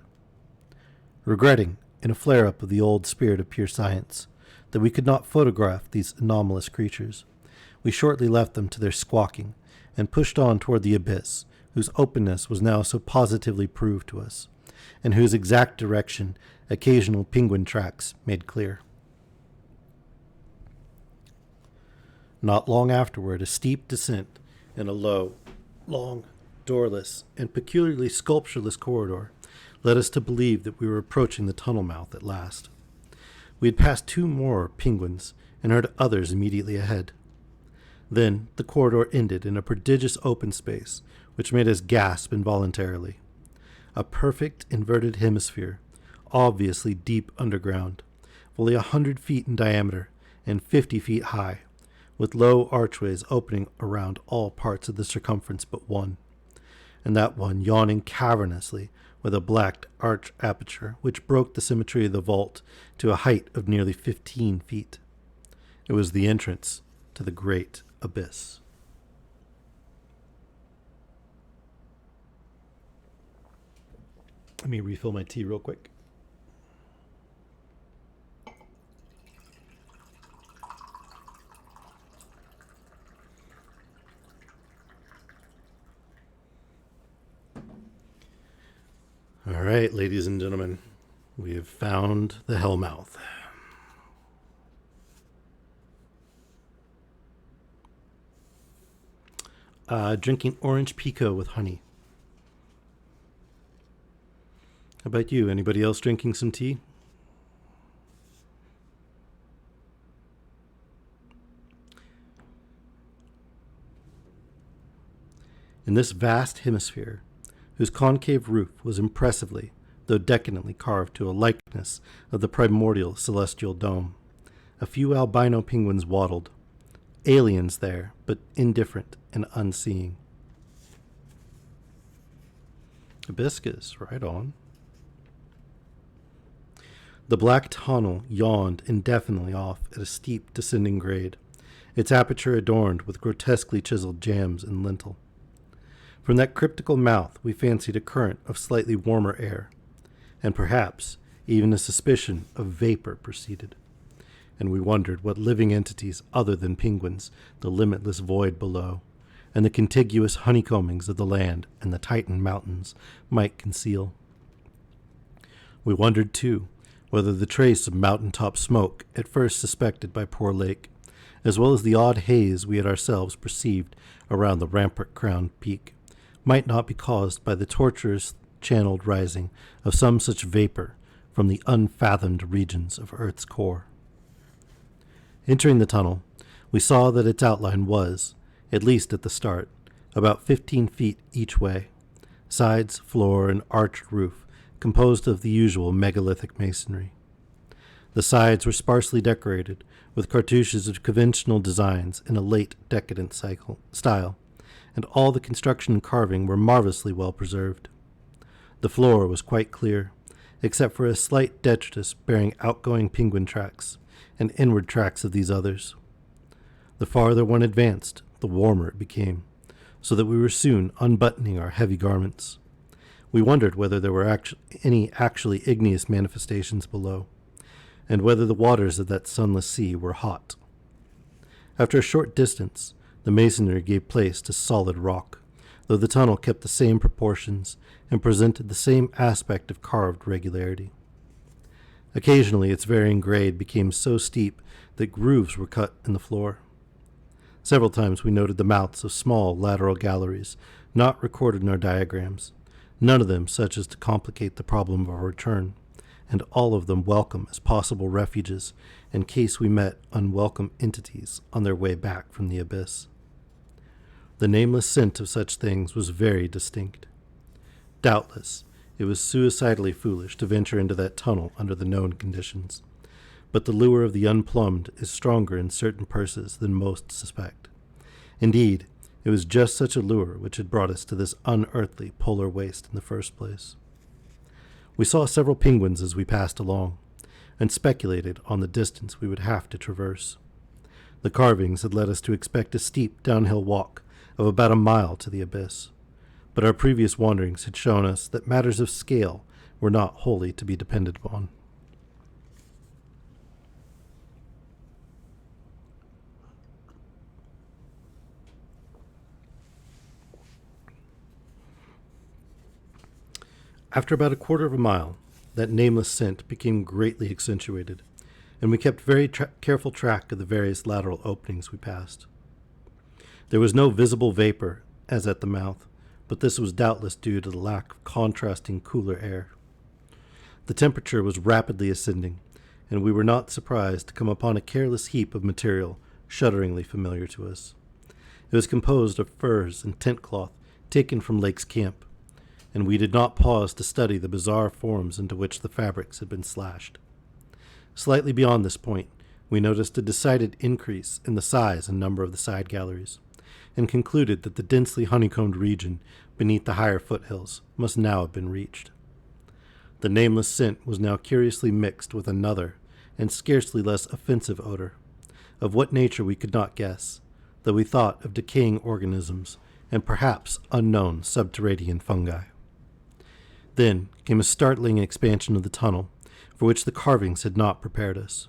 Regretting, in a flare-up of the old spirit of pure science, that we could not photograph these anomalous creatures, we shortly left them to their squawking and pushed on toward the abyss, whose openness was now so positively proved to us, and whose exact direction occasional penguin tracks made clear. Not long afterward, a steep descent in a low, long, doorless, and peculiarly sculptureless corridor led us to believe that we were approaching the tunnel mouth at last. We had passed 2 more penguins and heard others immediately ahead. Then the corridor ended in a prodigious open space which made us gasp involuntarily. A perfect inverted hemisphere, obviously deep underground, fully 100 feet in diameter and 50 feet high, with low archways opening around all parts of the circumference but one, and that one yawning cavernously with a black arch aperture which broke the symmetry of the vault to a height of nearly 15 feet. It was the entrance to the great abyss. Let me refill my tea real quick. All right, ladies and gentlemen, we have found the Hellmouth. Drinking orange pico with honey. How about you? Anybody else drinking some tea? In this vast hemisphere, whose concave roof was impressively, though decadently carved to a likeness of the primordial celestial dome, a few albino penguins waddled, aliens there, but indifferent and unseeing. Hibiscus, right on. The black tunnel yawned indefinitely off at a steep descending grade, its aperture adorned with grotesquely chiseled jambs and lintel. From that cryptical mouth we fancied a current of slightly warmer air, and perhaps even a suspicion of vapor proceeded, and we wondered what living entities other than penguins the limitless void below, and the contiguous honeycombings of the land and the Titan mountains might conceal. We wondered, too, whether the trace of mountaintop smoke at first suspected by Poor Lake, as well as the odd haze we had ourselves perceived around the rampart-crowned peak, might not be caused by the tortuous channeled rising of some such vapor from the unfathomed regions of Earth's core. Entering the tunnel, we saw that its outline was, at least at the start, about 15 feet each way, sides, floor, and arched roof composed of the usual megalithic masonry. The sides were sparsely decorated with cartouches of conventional designs in a late decadent style, and all the construction and carving were marvelously well preserved. The floor was quite clear, except for a slight detritus bearing outgoing penguin tracks and inward tracks of these others. The farther one advanced, the warmer it became, so that we were soon unbuttoning our heavy garments. We wondered whether there were any actually igneous manifestations below, and whether the waters of that sunless sea were hot. After a short distance, the masonry gave place to solid rock, though the tunnel kept the same proportions and presented the same aspect of carved regularity. Occasionally, its varying grade became so steep that grooves were cut in the floor. Several times we noted the mouths of small lateral galleries, not recorded in our diagrams, none of them such as to complicate the problem of our return, and all of them welcome as possible refuges in case we met unwelcome entities on their way back from the abyss. The nameless scent of such things was very distinct. Doubtless, it was suicidally foolish to venture into that tunnel under the known conditions, but the lure of the unplumbed is stronger in certain purses than most suspect. Indeed, it was just such a lure which had brought us to this unearthly polar waste in the first place. We saw several penguins as we passed along, and speculated on the distance we would have to traverse. The carvings had led us to expect a steep downhill walk of about a mile to the abyss, but our previous wanderings had shown us that matters of scale were not wholly to be depended upon. After about a quarter of a mile, that nameless scent became greatly accentuated, and we kept very careful track of the various lateral openings we passed. There was no visible vapor, as at the mouth, but this was doubtless due to the lack of contrasting cooler air. The temperature was rapidly ascending, and we were not surprised to come upon a careless heap of material shudderingly familiar to us. It was composed of furs and tent cloth taken from Lake's camp, and we did not pause to study the bizarre forms into which the fabrics had been slashed. Slightly beyond this point, we noticed a decided increase in the size and number of the side galleries, and concluded that the densely honeycombed region beneath the higher foothills must now have been reached. The nameless scent was now curiously mixed with another, and scarcely less offensive odor, of what nature we could not guess, though we thought of decaying organisms and perhaps unknown subterranean fungi. Then came a startling expansion of the tunnel, for which the carvings had not prepared us,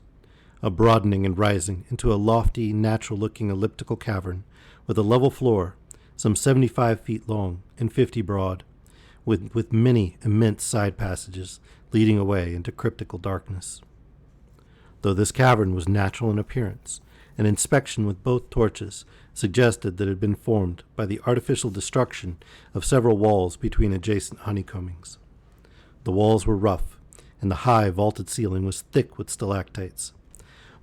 a broadening and rising into a lofty, natural-looking elliptical cavern with a level floor, some 75 feet long and 50 broad, with many immense side passages leading away into cryptical darkness. Though this cavern was natural in appearance, an inspection with both torches suggested that it had been formed by the artificial destruction of several walls between adjacent honeycombings. The walls were rough, and the high vaulted ceiling was thick with stalactites,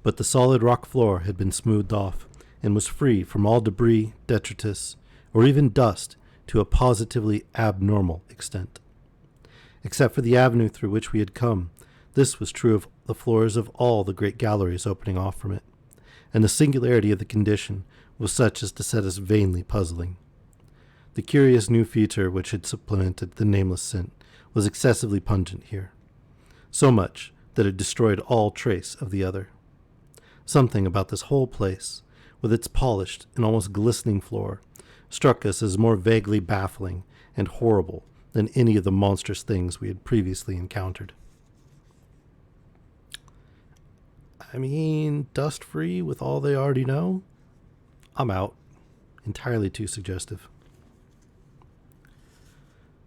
but the solid rock floor had been smoothed off and was free from all debris, detritus, or even dust to a positively abnormal extent. Except for the avenue through which we had come, this was true of the floors of all the great galleries opening off from it, and the singularity of the condition was such as to set us vainly puzzling. The curious new feature which had supplemented the nameless scent was excessively pungent here, so much that it destroyed all trace of the other. Something about this whole place, with its polished and almost glistening floor, struck us as more vaguely baffling and horrible than any of the monstrous things we had previously encountered. I mean, dust-free with all they already know? I'm out. Entirely too suggestive.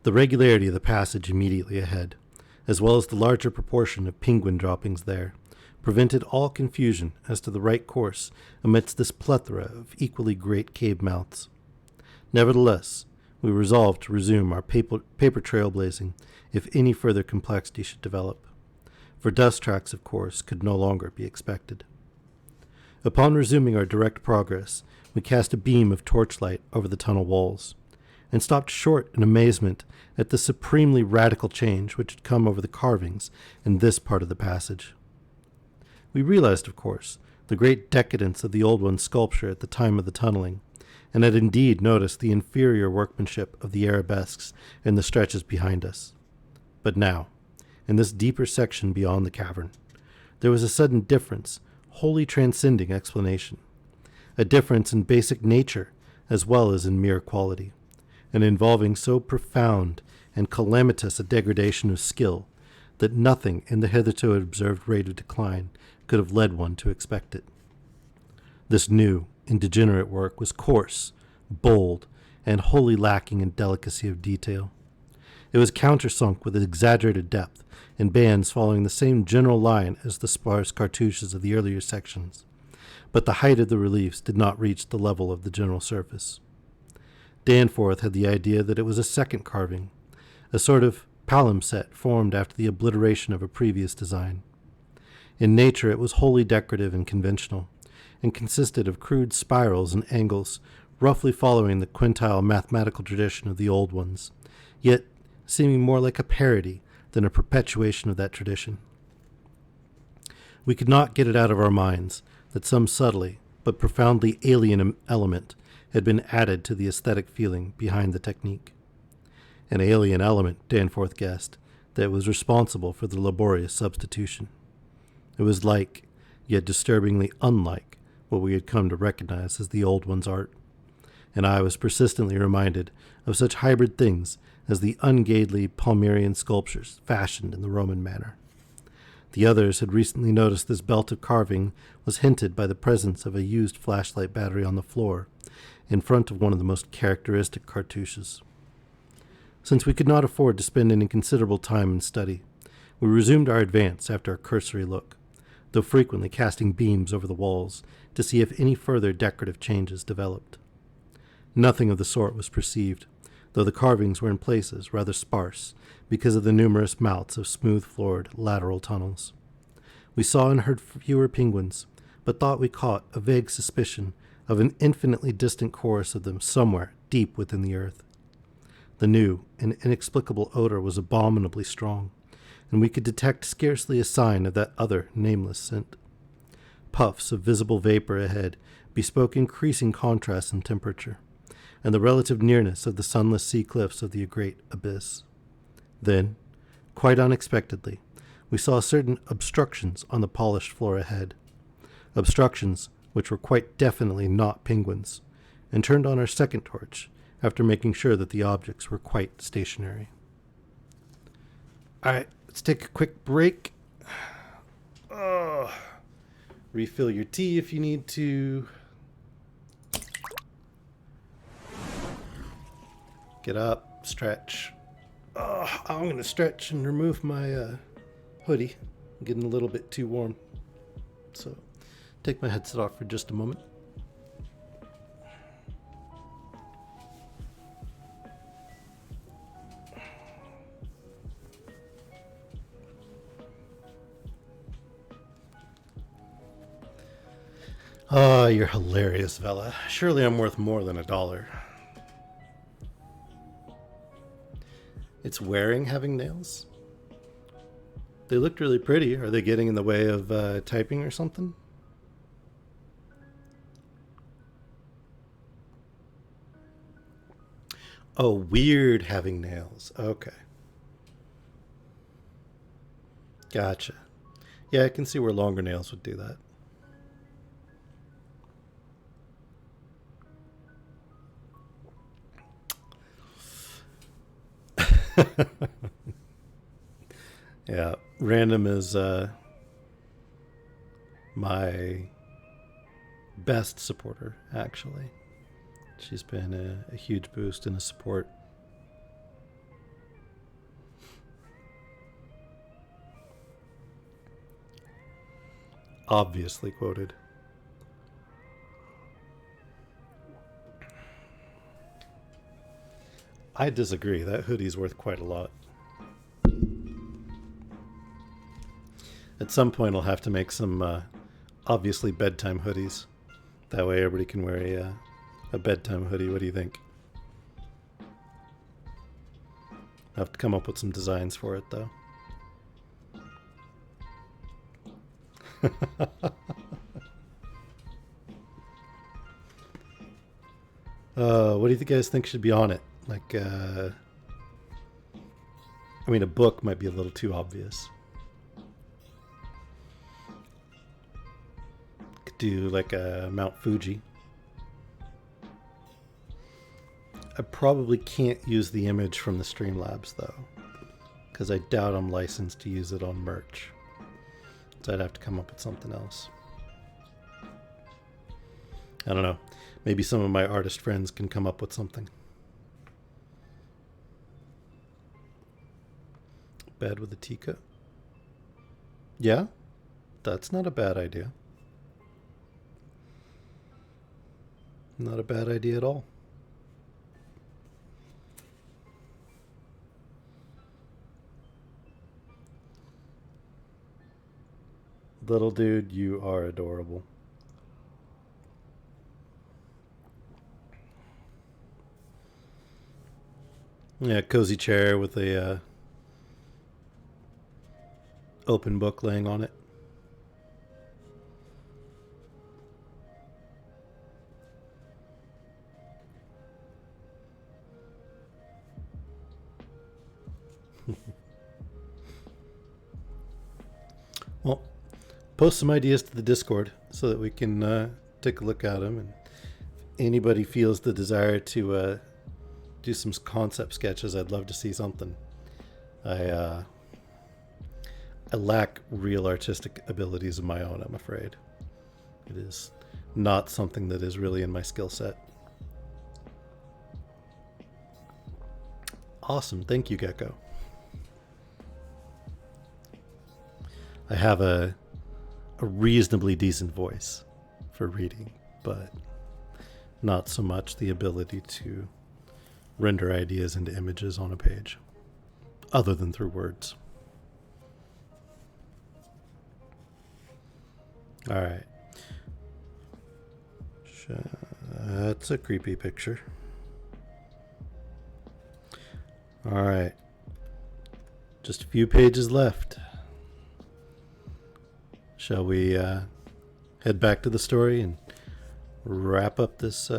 The regularity of the passage immediately ahead, as well as the larger proportion of penguin droppings there, prevented all confusion as to the right course amidst this plethora of equally great cave mouths. Nevertheless, we resolved to resume our paper trailblazing if any further complexity should develop, for dust tracks, of course, could no longer be expected. Upon resuming our direct progress, we cast a beam of torchlight over the tunnel walls, and stopped short in amazement at the supremely radical change which had come over the carvings in this part of the passage. We realized, of course, the great decadence of the old one's sculpture at the time of the tunneling, and had indeed noticed the inferior workmanship of the arabesques in the stretches behind us. But now, in this deeper section beyond the cavern, there was a sudden difference, wholly transcending explanation. a difference in basic nature as well as in mere quality, and involving so profound and calamitous a degradation of skill that nothing in the hitherto observed rate of decline could have led one to expect it. This new and degenerate work was coarse, bold, and wholly lacking in delicacy of detail. It was countersunk with exaggerated depth in bands following the same general line as the sparse cartouches of the earlier sections, but the height of the reliefs did not reach the level of the general surface. Danforth had the idea that it was a second carving, a sort of palimpsest formed after the obliteration of a previous design. In nature it was wholly decorative and conventional, and consisted of crude spirals and angles roughly following the quintile mathematical tradition of the old ones, yet seeming more like a parody than a perpetuation of that tradition. We could not get it out of our minds that some subtly but profoundly alien element had been added to the aesthetic feeling behind the technique. An alien element, Danforth guessed, that was responsible for the laborious substitution. It was like, yet disturbingly unlike, what we had come to recognize as the old one's art, and I was persistently reminded of such hybrid things as the ungainly Palmyrean sculptures fashioned in the Roman manner. The others had recently noticed this belt of carving was hinted by the presence of a used flashlight battery on the floor, in front of one of the most characteristic cartouches. Since we could not afford to spend any considerable time in study, we resumed our advance after a cursory look, though frequently casting beams over the walls to see if any further decorative changes developed. Nothing of the sort was perceived, though the carvings were in places rather sparse because of the numerous mouths of smooth-floored lateral tunnels. We saw and heard fewer penguins, but thought we caught a vague suspicion of an infinitely distant chorus of them somewhere deep within the earth. The new and inexplicable odor was abominably strong, and we could detect scarcely a sign of that other nameless scent. Puffs of visible vapor ahead bespoke increasing contrast in temperature, and the relative nearness of the sunless sea cliffs of the great abyss. Then, quite unexpectedly, we saw certain obstructions on the polished floor ahead, obstructions which were quite definitely not penguins, and turned on our second torch after making sure that the objects were quite stationary. All right, let's take a quick break. Refill your tea if you need to. Get up, stretch. I'm going to stretch and remove my hoodie. I'm getting a little bit too warm. So, take my headset off for just a moment. Oh, you're hilarious, Vela. Surely I'm worth more than $1. It's wearing having nails? They looked really pretty. Are they getting in the way of typing or something? Oh, weird having nails. Okay. Gotcha. Yeah, I can see where longer nails would do that. Yeah, Random is my best supporter, actually. She's been a huge boost and a support. Obviously quoted. I disagree. That hoodie's worth quite a lot. At some point, I'll have to make some obviously bedtime hoodies. That way, everybody can wear a bedtime hoodie. What do you think? I have to come up with some designs for it, though. What do you guys think should be on it? Like, I mean, a book might be a little too obvious. Could do like a Mount Fuji I probably can't use the image from the Streamlabs though, because I doubt I'm licensed to use it on merch. So I'd have to come up with something else. I don't know. Maybe some of my artist friends can come up with something. Bed with a teacup. Yeah, that's not a bad idea. Not a bad idea at all. Little dude, you are adorable. Yeah, cozy chair with a open book laying on it. Well, post some ideas to the Discord so that we can take a look at them. And if anybody feels the desire to do some concept sketches, I'd love to see something. I lack real artistic abilities of my own, I'm afraid. It is not something that is really in my skill set. Awesome. Thank you, Gecko. I have a reasonably decent voice for reading, but not so much the ability to render ideas into images on a page, other than through words. All right. That's a creepy picture. All right. Just a few pages left. Shall we head back to the story and wrap up this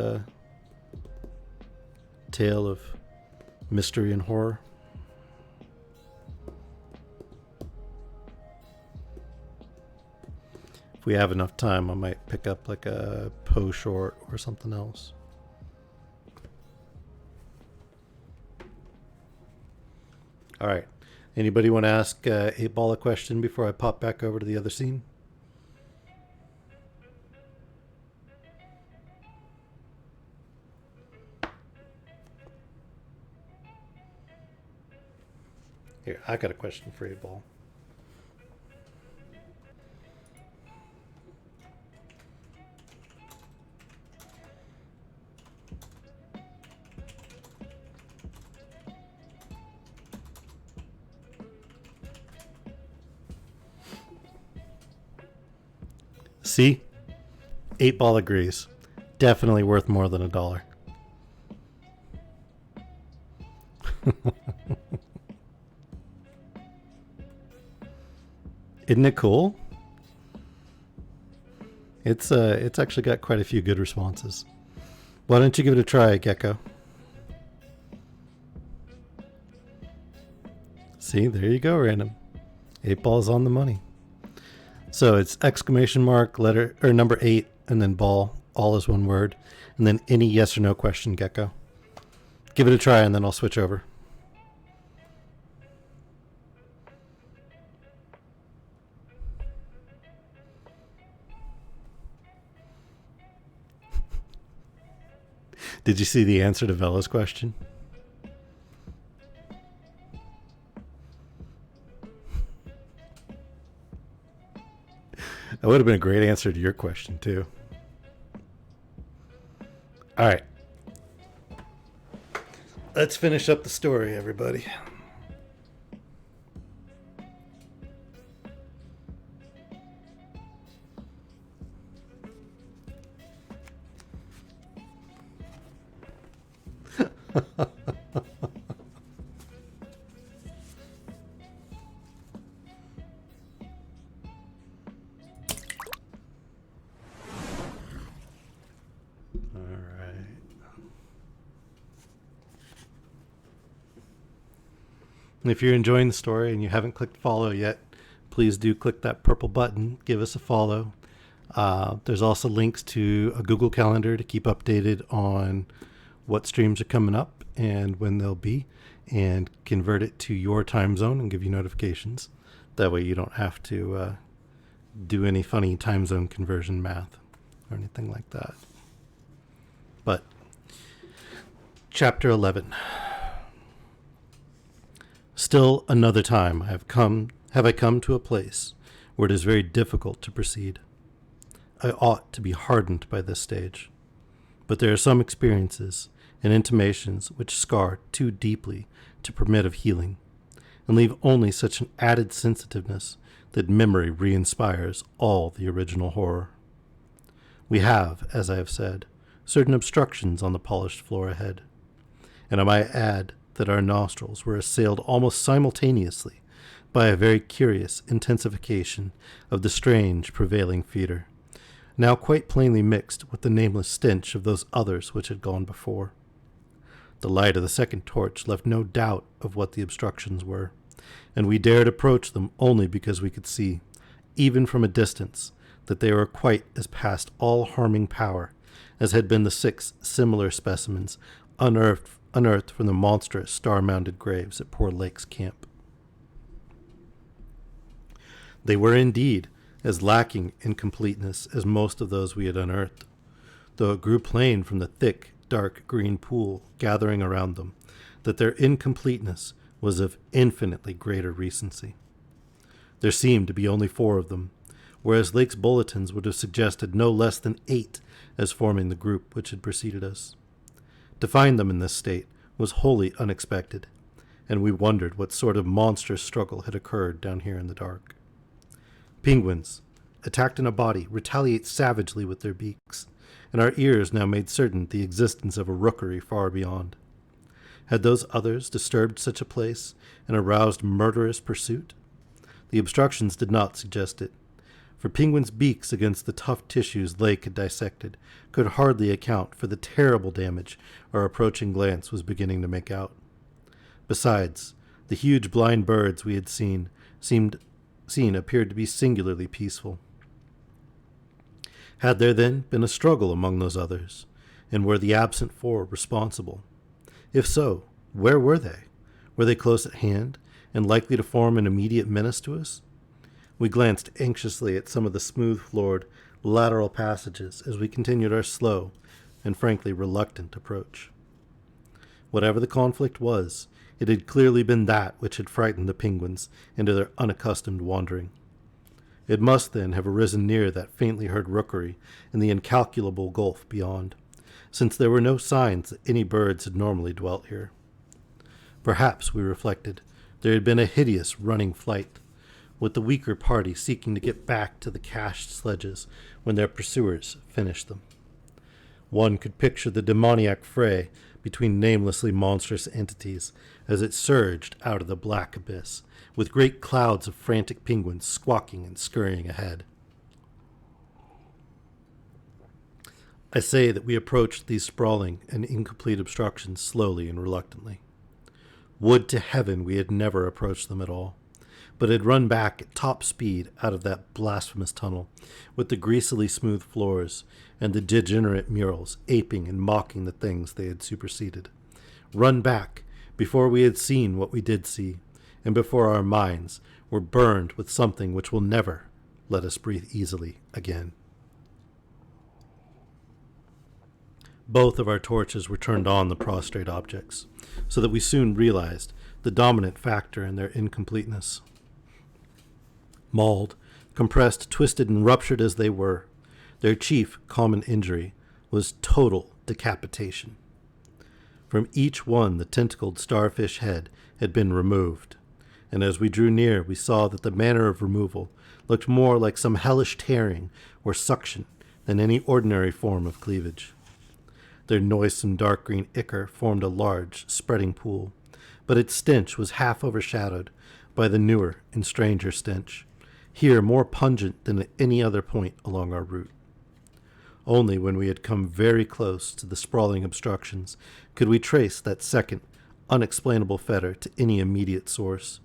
tale of mystery and horror? If we have enough time, I might pick up like a Poe short or something else. All right. Anybody want to ask 8-Ball a question before I pop back over to the other scene? Here, I got a question for 8-Ball. See? 8-Ball agrees. Definitely worth more than $1. Isn't it cool? It's actually got quite a few good responses. Why don't you give it a try, Gecko? See, there you go, random. 8-Ball's on the money. So it's exclamation mark, letter, or number 8, and then ball. All is one word. And then any yes or no question, Gecko. Give it a try, and then I'll switch over. Did you see the answer to Vella's question? That would have been a great answer to your question, too. All right. Let's finish up the story, everybody. And if you're enjoying the story and you haven't clicked follow yet, please do click that purple button. Give us a follow. There's also links to a Google Calendar to keep updated on what streams are coming up and when they'll be, and convert it to your time zone and give you notifications. That way you don't have to do any funny time zone conversion math or anything like that. But Chapter 11. Still another time have I come to a place where it is very difficult to proceed. I ought to be hardened by this stage, but there are some experiences and intimations which scar too deeply to permit of healing, and leave only such an added sensitiveness that memory re-inspires all the original horror. We have, as I have said, certain obstructions on the polished floor ahead, and I might add that our nostrils were assailed almost simultaneously by a very curious intensification of the strange prevailing fetor, now quite plainly mixed with the nameless stench of those others which had gone before. The light of the second torch left no doubt of what the obstructions were, and we dared approach them only because we could see, even from a distance, that they were quite as past all harming power as had been the 6 similar specimens unearthed from the monstrous star-mounded graves at Poor Lake's camp. They were indeed as lacking in completeness as most of those we had unearthed, though it grew plain from the thick, dark green pool gathering around them that their incompleteness was of infinitely greater recency. There seemed to be only 4 of them, whereas Lake's bulletins would have suggested no less than 8 as forming the group which had preceded us. To find them in this state was wholly unexpected, and we wondered what sort of monstrous struggle had occurred down here in the dark. Penguins, attacked in a body, retaliate savagely with their beaks, and our ears now made certain the existence of a rookery far beyond. Had those others disturbed such a place and aroused murderous pursuit? The obstructions did not suggest it, for penguins' beaks against the tough tissues Lake had dissected could hardly account for the terrible damage our approaching glance was beginning to make out. Besides, the huge blind birds we had seen appeared to be singularly peaceful. Had there then been a struggle among those others, and were the absent 4 responsible? If so, where were they? Were they close at hand, and likely to form an immediate menace to us? We glanced anxiously at some of the smooth-floored lateral passages as we continued our slow and frankly reluctant approach. Whatever the conflict was, it had clearly been that which had frightened the penguins into their unaccustomed wandering. It must then have arisen near that faintly heard rookery in the incalculable gulf beyond, since there were no signs that any birds had normally dwelt here. Perhaps, we reflected, there had been a hideous running flight, with the weaker party seeking to get back to the cached sledges when their pursuers finished them. One could picture the demoniac fray between namelessly monstrous entities as it surged out of the black abyss, with great clouds of frantic penguins squawking and scurrying ahead. I say that we approached these sprawling and incomplete obstructions slowly and reluctantly. Would to heaven we had never approached them at all, but had run back at top speed out of that blasphemous tunnel, with the greasily smooth floors and the degenerate murals aping and mocking the things they had superseded. Run back before we had seen what we did see, and before our minds were burned with something which will never let us breathe easily again. Both of our torches were turned on the prostrate objects, so that we soon realized the dominant factor in their incompleteness. Mauled, compressed, twisted, and ruptured as they were, their chief common injury was total decapitation. From each one the tentacled starfish head had been removed, and as we drew near we saw that the manner of removal looked more like some hellish tearing or suction than any ordinary form of cleavage. Their noisome dark green ichor formed a large, spreading pool, but its stench was half overshadowed by the newer and stranger stench, here more pungent than at any other point along our route. Only when we had come very close to the sprawling obstructions could we trace that second, unexplainable fetor to any immediate source.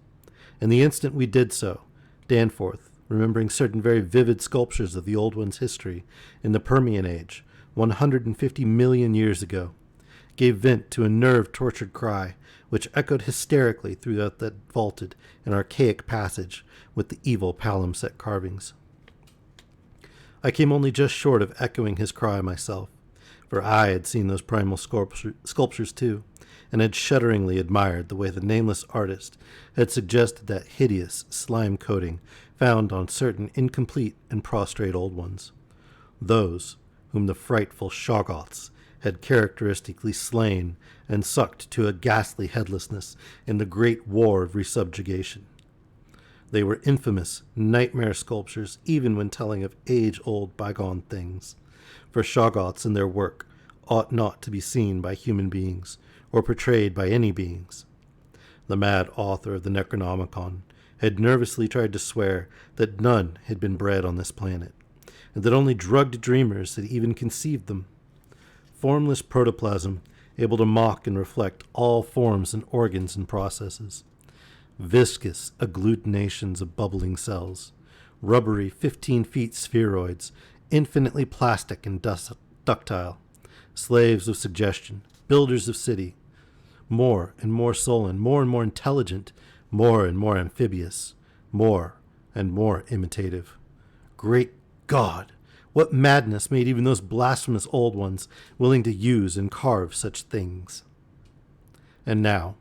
And the instant we did so, Danforth, remembering certain very vivid sculptures of the Old One's history in the Permian Age, 150 million years ago, gave vent to a nerve-tortured cry, which echoed hysterically throughout that vaulted and archaic passage with the evil palimpsest carvings. I came only just short of echoing his cry myself, for I had seen those primal sculptures too, and had shudderingly admired the way the nameless artist had suggested that hideous slime coating found on certain incomplete and prostrate old ones, those whom the frightful Shoggoths had characteristically slain and sucked to a ghastly headlessness in the great war of resubjugation. They were infamous, nightmare sculptures even when telling of age-old bygone things, for Shoggoths in their work ought not to be seen by human beings or portrayed by any beings. The mad author of the Necronomicon had nervously tried to swear that none had been bred on this planet, and that only drugged dreamers had even conceived them. Formless protoplasm, able to mock and reflect all forms and organs and processes. Viscous agglutinations of bubbling cells. Rubbery 15 feet spheroids, infinitely plastic and ductile. Slaves of suggestion, builders of city. More and more sullen, more and more intelligent, more and more amphibious, more and more imitative. Great God! What madness made even those blasphemous old ones willing to use and carve such things? And now,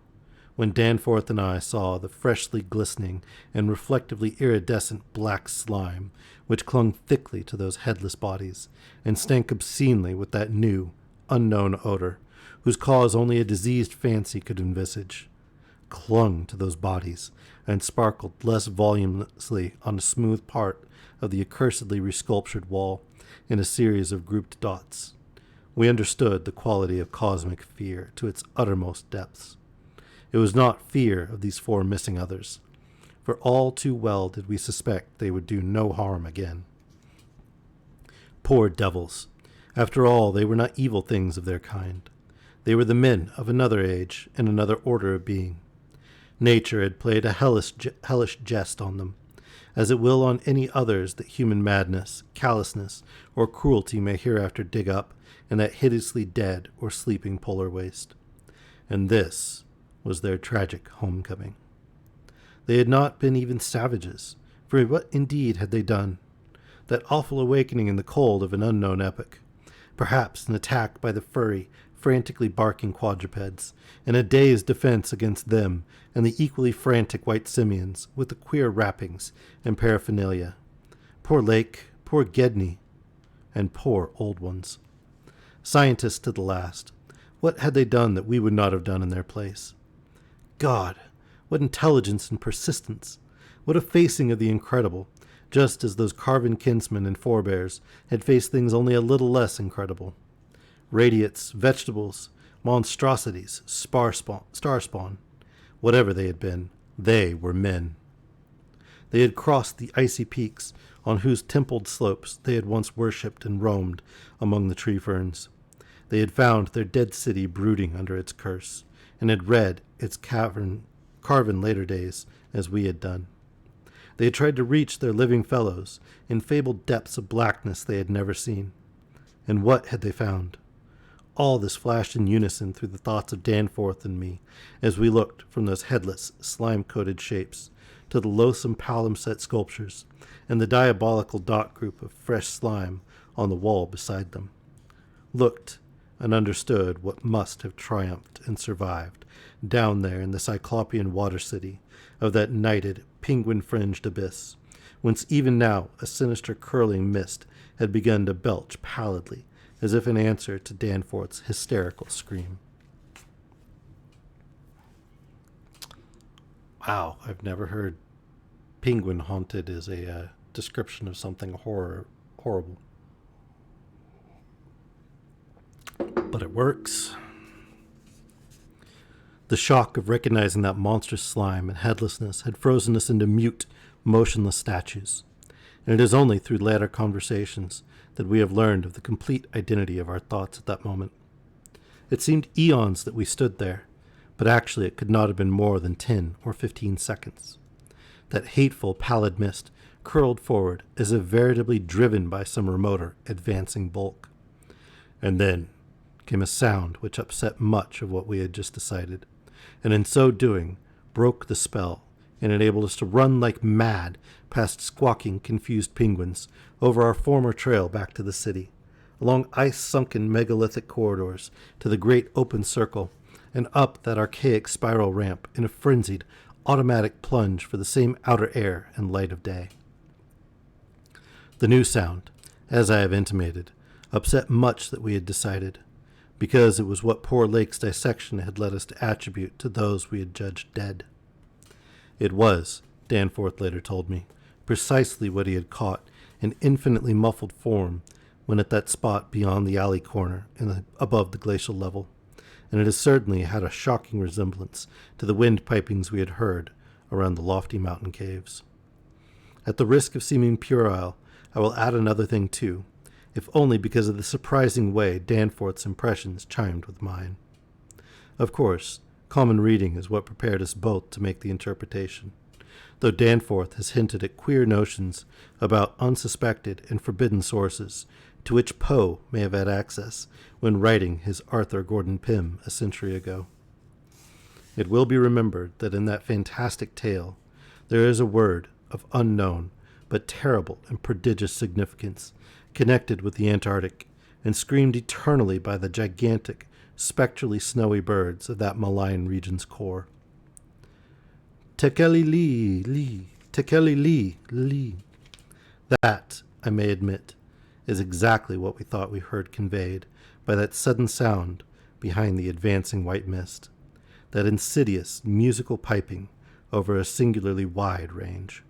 when Danforth and I saw the freshly glistening and reflectively iridescent black slime which clung thickly to those headless bodies and stank obscenely with that new, unknown odor, whose cause only a diseased fancy could envisage, clung to those bodies and sparkled less voluminously on a smooth part of the accursedly resculptured wall in a series of grouped dots, we understood the quality of cosmic fear to its uttermost depths. It was not fear of these four missing others, for all too well did we suspect they would do no harm again. Poor devils! After all, they were not evil things of their kind. They were the men of another age and another order of being. Nature had played a hellish jest on them, as it will on any others that human madness, callousness, or cruelty may hereafter dig up in that hideously dead or sleeping polar waste. And this was their tragic homecoming. They had not been even savages, for what indeed had they done? That awful awakening in the cold of an unknown epoch. Perhaps an attack by the furry, frantically barking quadrupeds, and a day's defense against them and the equally frantic white simians with the queer wrappings and paraphernalia. Poor Lake, poor Gedney, and poor old ones. Scientists to the last, what had they done that we would not have done in their place? God, what intelligence and persistence! What a facing of the incredible, just as those carven kinsmen and forebears had faced things only a little less incredible. Radiates, vegetables, monstrosities, star spawn, whatever they had been, they were men. They had crossed the icy peaks on whose templed slopes they had once worshipped and roamed among the tree ferns. They had found their dead city brooding under its curse, and had read its carven later days as we had done. They had tried to reach their living fellows in fabled depths of blackness they had never seen. And what had they found? All this flashed in unison through the thoughts of Danforth and me as we looked from those headless, slime-coated shapes to the loathsome palimpsest sculptures and the diabolical dot group of fresh slime on the wall beside them. Looked and understood what must have triumphed and survived down there in the cyclopean water city of that nighted, penguin-fringed abyss, whence even now a sinister curling mist had begun to belch pallidly as if in answer to Danforth's hysterical scream. Wow, I've never heard penguin haunted as a description of something horrible. But it works. The shock of recognizing that monstrous slime and headlessness had frozen us into mute, motionless statues, and it is only through later conversations that we have learned of the complete identity of our thoughts at that moment. It seemed eons that we stood there, but actually it could not have been more than 10 or 15 seconds. That hateful, pallid mist curled forward as if veritably driven by some remoter, advancing bulk. And then came a sound which upset much of what we had just decided, and in so doing broke the spell and enabled us to run like mad past squawking, confused penguins over our former trail back to the city, along ice-sunken megalithic corridors to the great open circle, and up that archaic spiral ramp in a frenzied, automatic plunge for the same outer air and light of day. The new sound, as I have intimated, upset much that we had decided, because it was what poor Lake's dissection had led us to attribute to those we had judged dead. It was, Danforth later told me, precisely what he had caught in infinitely muffled form when at that spot beyond the alley corner above the glacial level, and it has certainly had a shocking resemblance to the wind pipings we had heard around the lofty mountain caves. At the risk of seeming puerile, I will add another thing too, if only because of the surprising way Danforth's impressions chimed with mine. Of course, common reading is what prepared us both to make the interpretation, though Danforth has hinted at queer notions about unsuspected and forbidden sources to which Poe may have had access when writing his Arthur Gordon Pym a century ago. It will be remembered that in that fantastic tale there is a word of unknown but terrible and prodigious significance connected with the Antarctic and screamed eternally by the gigantic, spectrally snowy birds of that malign region's core. Tekeli-li, Tekeli-li. That, I may admit, is exactly what we thought we heard conveyed by that sudden sound behind the advancing white mist, that insidious musical piping over a singularly wide range.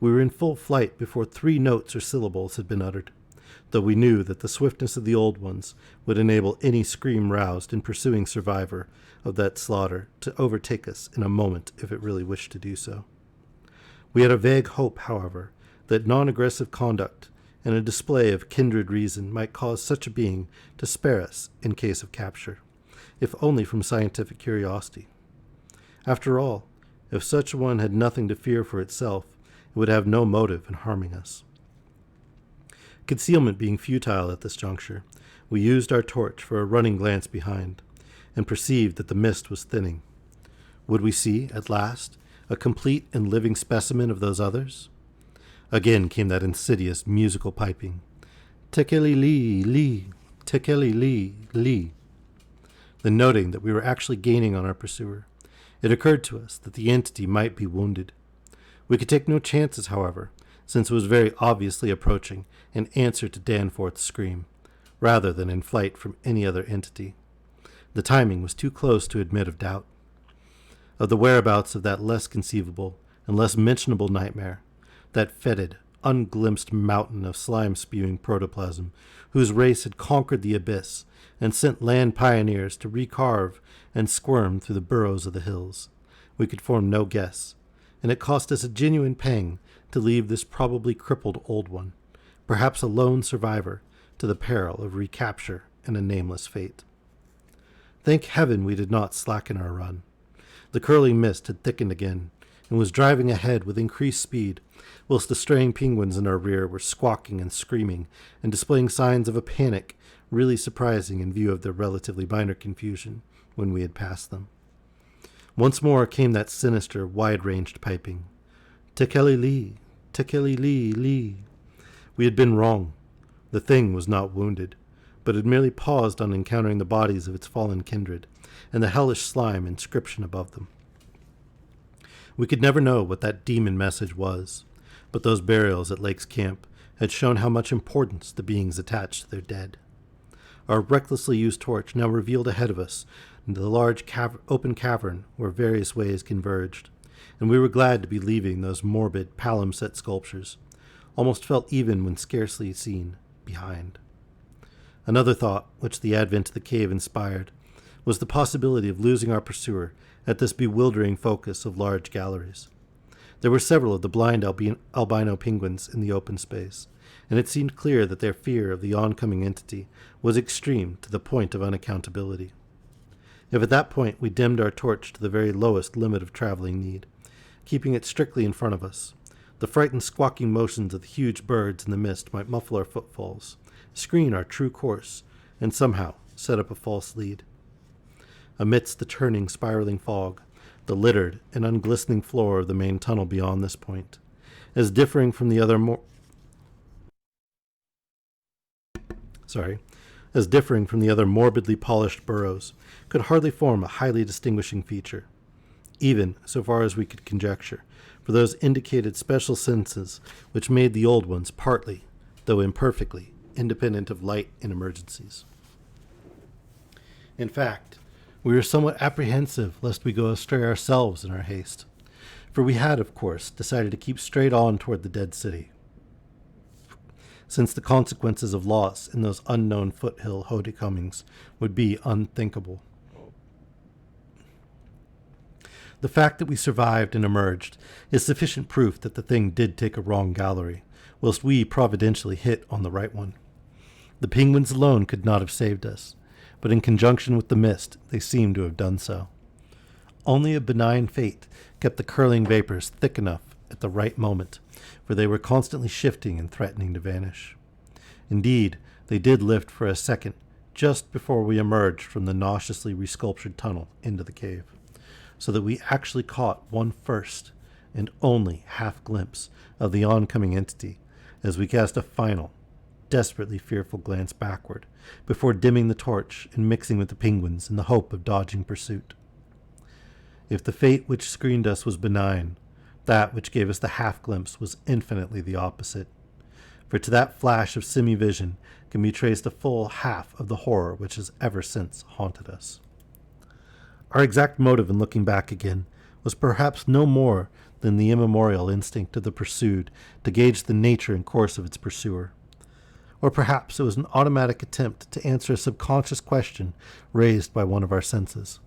We were in full flight before 3 notes or syllables had been uttered, though we knew that the swiftness of the old ones would enable any scream roused in pursuing survivor of that slaughter to overtake us in a moment if it really wished to do so. We had a vague hope, however, that non-aggressive conduct and a display of kindred reason might cause such a being to spare us in case of capture, if only from scientific curiosity. After all, if such a one had nothing to fear for itself, it would have no motive in harming us. Concealment being futile at this juncture, we used our torch for a running glance behind, and perceived that the mist was thinning. Would we see, at last, a complete and living specimen of those others? Again came that insidious musical piping. Tekeli-li, Tekeli-li. Then, noting that we were actually gaining on our pursuer, it occurred to us that the entity might be wounded. We could take no chances, however, since it was very obviously approaching in answer to Danforth's scream, rather than in flight from any other entity. The timing was too close to admit of doubt. Of the whereabouts of that less conceivable and less mentionable nightmare, that fetid, unglimpsed mountain of slime-spewing protoplasm whose race had conquered the abyss and sent land pioneers to recarve and squirm through the burrows of the hills, we could form no guess, and it cost us a genuine pang to leave this probably crippled old one, perhaps a lone survivor, to the peril of recapture and a nameless fate. Thank heaven we did not slacken our run. The curling mist had thickened again, and was driving ahead with increased speed, whilst the straying penguins in our rear were squawking and screaming and displaying signs of a panic really surprising in view of their relatively minor confusion when we had passed them. Once more came that sinister, wide-ranged piping. Tekeli-li, Tekeli-li. We had been wrong. The thing was not wounded, but had merely paused on encountering the bodies of its fallen kindred and the hellish slime inscription above them. We could never know what that demon message was, but those burials at Lake's camp had shown how much importance the beings attached to their dead. Our recklessly used torch now revealed ahead of us the large open cavern where various ways converged, and we were glad to be leaving those morbid palimpsest sculptures, almost felt even when scarcely seen, behind. Another thought, which the advent of the cave inspired, was the possibility of losing our pursuer at this bewildering focus of large galleries. There were several of the blind albino penguins in the open space, and it seemed clear that their fear of the oncoming entity was extreme to the point of unaccountability. If at that point we dimmed our torch to the very lowest limit of traveling need, keeping it strictly in front of us, the frightened squawking motions of the huge birds in the mist might muffle our footfalls, screen our true course, and somehow set up a false lead. Amidst the churning, spiraling fog, the littered and unglistening floor of the main tunnel beyond this point, as differing from the other morbidly polished burrows, could hardly form a highly distinguishing feature, even so far as we could conjecture, for those indicated special senses which made the old ones partly, though imperfectly, independent of light in emergencies. In fact, we were somewhat apprehensive lest we go astray ourselves in our haste, for we had, of course, decided to keep straight on toward the dead city, since the consequences of loss in those unknown foothill homecomings would be unthinkable. The fact that we survived and emerged is sufficient proof that the thing did take a wrong gallery, whilst we providentially hit on the right one. The penguins alone could not have saved us, but in conjunction with the mist, they seemed to have done so. Only a benign fate kept the curling vapors thick enough at the right moment, for they were constantly shifting and threatening to vanish. Indeed, they did lift for a second, just before we emerged from the nauseously resculptured tunnel into the cave, so that we actually caught one first and only half glimpse of the oncoming entity as we cast a final, desperately fearful glance backward before dimming the torch and mixing with the penguins in the hope of dodging pursuit. If the fate which screened us was benign, that which gave us the half-glimpse was infinitely the opposite, for to that flash of semi-vision can be traced a full half of the horror which has ever since haunted us. Our exact motive in looking back again was perhaps no more than the immemorial instinct of the pursued to gauge the nature and course of its pursuer. Or perhaps it was an automatic attempt to answer a subconscious question raised by one of our senses.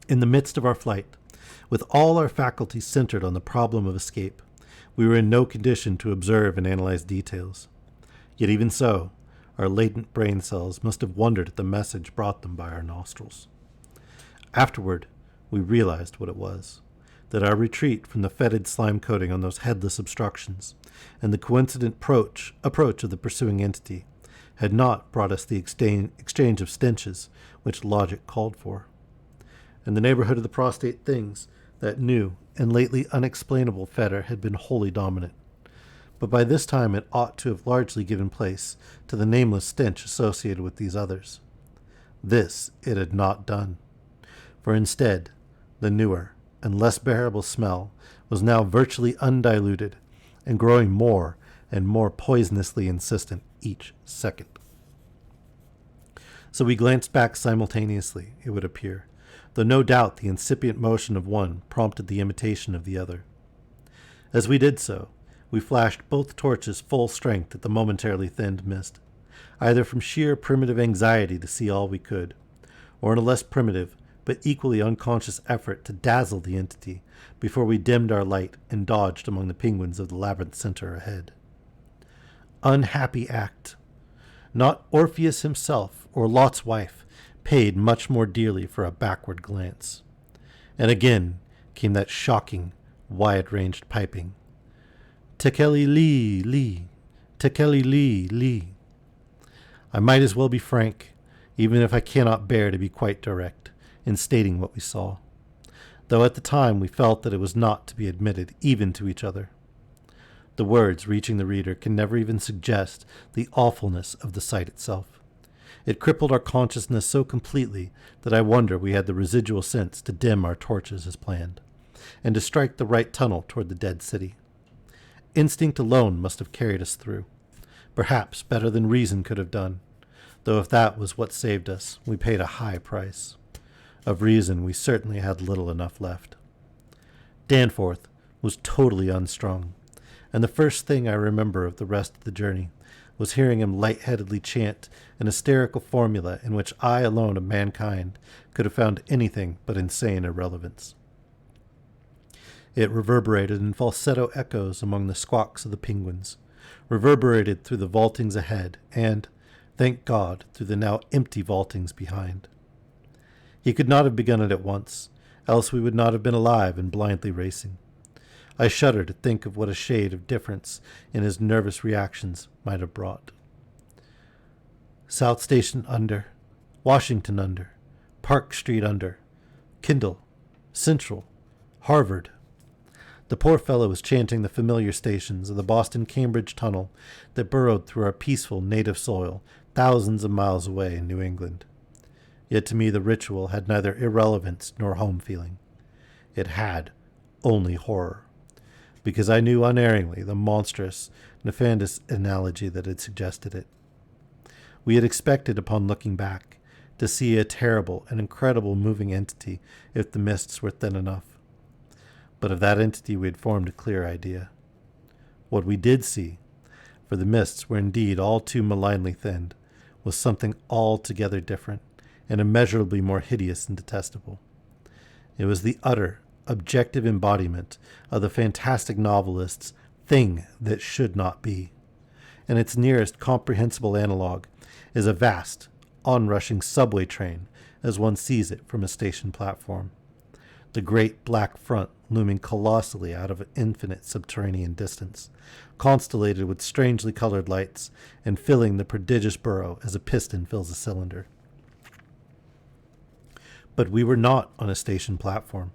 In the midst of our flight, with all our faculties centered on the problem of escape, we were in no condition to observe and analyze details. Yet even so, our latent brain cells must have wondered at the message brought them by our nostrils. Afterward, we realized what it was, that our retreat from the fetid slime coating on those headless obstructions and the coincident approach of the pursuing entity had not brought us the exchange of stenches which logic called for. In the neighborhood of the prostrate things, that new and lately unexplainable fetor had been wholly dominant, but by this time it ought to have largely given place to the nameless stench associated with these others. This it had not done, for instead, the newer and less bearable smell was now virtually undiluted and growing more and more poisonously insistent each second. So we glanced back simultaneously, it would appear, though no doubt the incipient motion of one prompted the imitation of the other. As we did so, we flashed both torches full strength at the momentarily thinned mist, either from sheer primitive anxiety to see all we could, or in a less primitive but equally unconscious effort to dazzle the entity before we dimmed our light and dodged among the penguins of the labyrinth center ahead. Unhappy act! Not Orpheus himself or Lot's wife paid much more dearly for a backward glance. And again came that shocking, wide-ranged piping. Tekeli Lee, Lee, Tekeli Lee, Lee. I might as well be frank, even if I cannot bear to be quite direct, in stating what we saw, though at the time we felt that it was not to be admitted even to each other. The words reaching the reader can never even suggest the awfulness of the sight itself. It crippled our consciousness so completely that I wonder we had the residual sense to dim our torches as planned, and to strike the right tunnel toward the dead city. Instinct alone must have carried us through, perhaps better than reason could have done, though if that was what saved us, we paid a high price. Of reason we certainly had little enough left. Danforth was totally unstrung, and the first thing I remember of the rest of the journey was hearing him lightheadedly chant an hysterical formula in which I alone of mankind could have found anything but insane irrelevance. It reverberated in falsetto echoes among the squawks of the penguins, reverberated through the vaultings ahead, and, thank God, through the now empty vaultings behind. He could not have begun it at once, else we would not have been alive and blindly racing. I shudder to think of what a shade of difference in his nervous reactions might have brought. South Station under, Washington under, Park Street under, Kindle, Central, Harvard. The poor fellow was chanting the familiar stations of the Boston-Cambridge tunnel that burrowed through our peaceful native soil thousands of miles away in New England. Yet to me the ritual had neither irrelevance nor home feeling. It had only horror, because I knew unerringly the monstrous, nefandous analogy that had suggested it. We had expected, upon looking back, to see a terrible and incredible moving entity if the mists were thin enough. But of that entity we had formed a clear idea. What we did see, for the mists were indeed all too malignly thinned, was something altogether different and immeasurably more hideous and detestable. It was the utter, objective embodiment of the fantastic novelist's thing that should not be, and its nearest comprehensible analog is a vast, onrushing subway train as one sees it from a station platform. The great black front looming colossally out of an infinite subterranean distance, constellated with strangely colored lights, and filling the prodigious burrow as a piston fills a cylinder. But we were not on a station platform.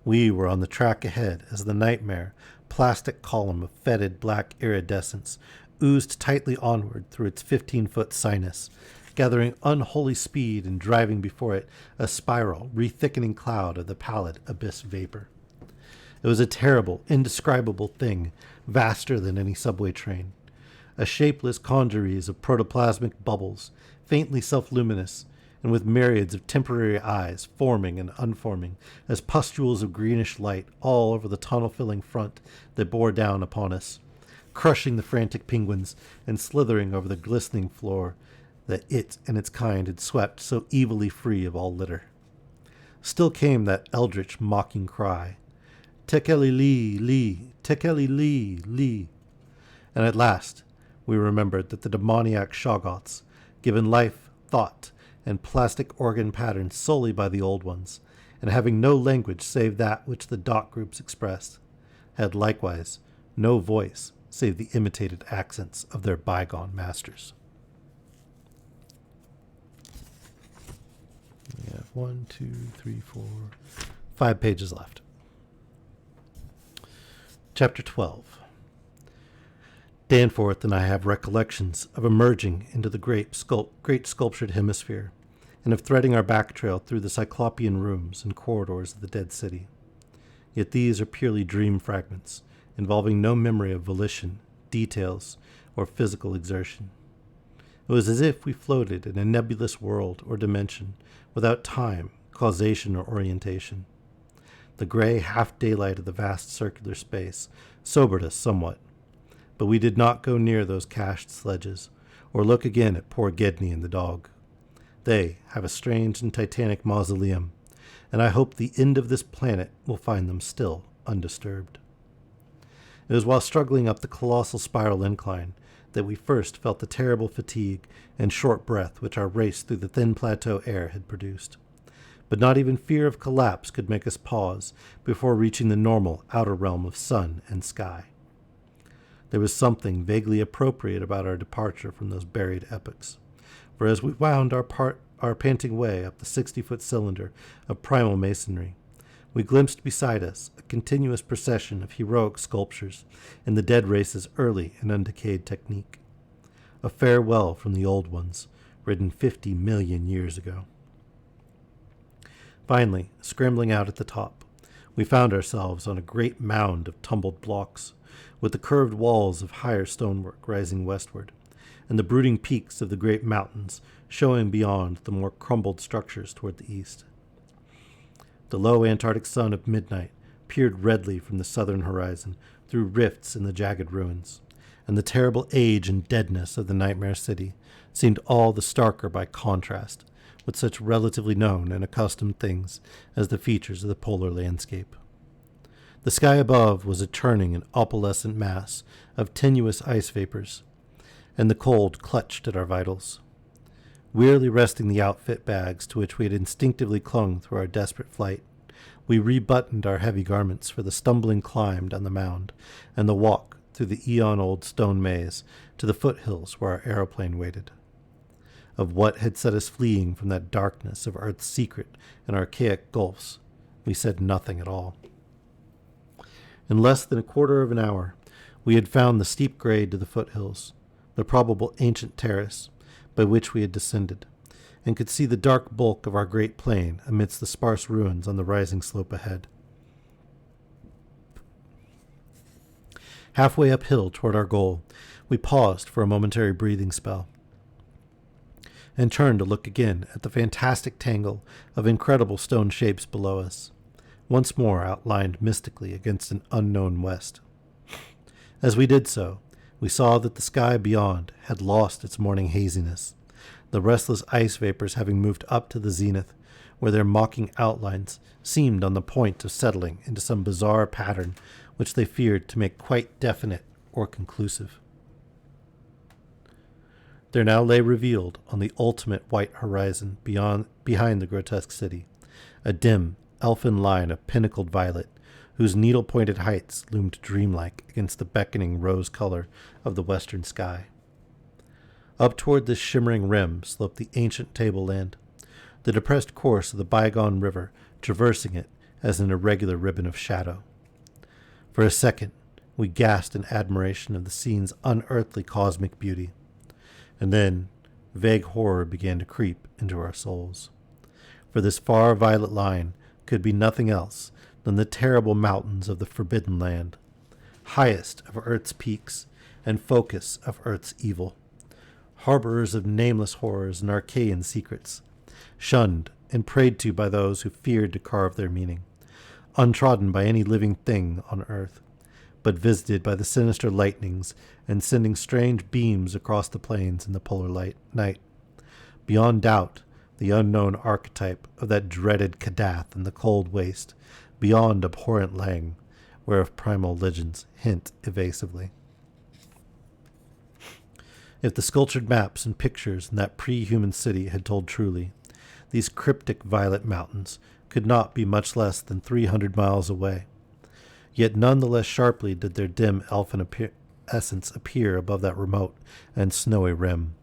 We were on the track ahead as the nightmare, plastic column of fetid black iridescence oozed tightly onward through its 15-foot sinus, gathering unholy speed and driving before it a spiral, re-thickening cloud of the pallid abyss vapor. It was a terrible, indescribable thing, vaster than any subway train. A shapeless congeries of protoplasmic bubbles, faintly self-luminous, and with myriads of temporary eyes forming and unforming as pustules of greenish light all over the tunnel-filling front that bore down upon us, crushing the frantic penguins and slithering over the glistening floor that it and its kind had swept so evilly free of all litter. Still came that eldritch mocking cry, Tekeli Lee, Tekeli Lee. And at last we remembered that the demoniac Shoggoths, given life, thought, and plastic organ patterns solely by the old ones, and having no language save that which the dot groups expressed, had likewise no voice save the imitated accents of their bygone masters. We have 1, 2, 3, 4, 5 pages left. Chapter 12. Danforth and I have recollections of emerging into the great sculptured hemisphere, and of threading our back trail through the cyclopean rooms and corridors of the dead city. Yet these are purely dream fragments, involving no memory of volition, details, or physical exertion. It was as if we floated in a nebulous world or dimension, without time, causation, or orientation. The gray half-daylight of the vast circular space sobered us somewhat, but we did not go near those cached sledges, or look again at poor Gedney and the dog. They have a strange and titanic mausoleum, and I hope the end of this planet will find them still undisturbed. It was while struggling up the colossal spiral incline that we first felt the terrible fatigue and short breath which our race through the thin plateau air had produced. But not even fear of collapse could make us pause before reaching the normal outer realm of sun and sky. There was something vaguely appropriate about our departure from those buried epochs, for as we wound our panting way up the 60-foot cylinder of primal masonry, we glimpsed beside us a continuous procession of heroic sculptures in the dead race's early and undecayed technique. A farewell from the old ones, written 50 million years ago. Finally, scrambling out at the top, we found ourselves on a great mound of tumbled blocks, with the curved walls of higher stonework rising westward, and the brooding peaks of the great mountains showing beyond the more crumbled structures toward the east. The low Antarctic sun of midnight peered redly from the southern horizon through rifts in the jagged ruins, and the terrible age and deadness of the nightmare city seemed all the starker by contrast with such relatively known and accustomed things as the features of the polar landscape. The sky above was a churning and opalescent mass of tenuous ice vapors, and the cold clutched at our vitals. Wearily resting the outfit bags to which we had instinctively clung through our desperate flight, we rebuttoned our heavy garments for the stumbling climb down the mound and the walk through the eon-old stone maze to the foothills where our aeroplane waited. of what had set us fleeing from that darkness of Earth's secret and archaic gulfs, we said nothing at all. In less than a quarter of an hour, we had found the steep grade to the foothills, the probable ancient terrace by which we had descended, and could see the dark bulk of our great plain amidst the sparse ruins on the rising slope ahead. Halfway uphill toward our goal, we paused for a momentary breathing spell and turned to look again at the fantastic tangle of incredible stone shapes below us, once more outlined mystically against an unknown west. As we did so, we saw that the sky beyond had lost its morning haziness, the restless ice vapors having moved up to the zenith, where their mocking outlines seemed on the point of settling into some bizarre pattern which they feared to make quite definite or conclusive. There now lay revealed on the ultimate white horizon behind the grotesque city, a dim, elfin line of pinnacled violet, whose needle-pointed heights loomed dreamlike against the beckoning rose color of the western sky. Up toward this shimmering rim sloped the ancient tableland, the depressed course of the bygone river traversing it as an irregular ribbon of shadow. For a second, we gasped in admiration of the scene's unearthly cosmic beauty, and then vague horror began to creep into our souls. For this far violet line could be nothing else than the terrible mountains of the Forbidden Land, highest of Earth's peaks and focus of Earth's evil, harborers of nameless horrors and arcane secrets, shunned and prayed to by those who feared to carve their meaning, untrodden by any living thing on Earth, but visited by the sinister lightnings and sending strange beams across the plains in the polar night. Beyond doubt, the unknown archetype of that dreaded Kadath in the cold waste, beyond abhorrent Lang, whereof primal legends hint evasively. If the sculptured maps and pictures in that pre-human city had told truly, these cryptic violet mountains could not be much less than 300 miles away. Yet none the less sharply did their dim elfin essence appear above that remote and snowy rim,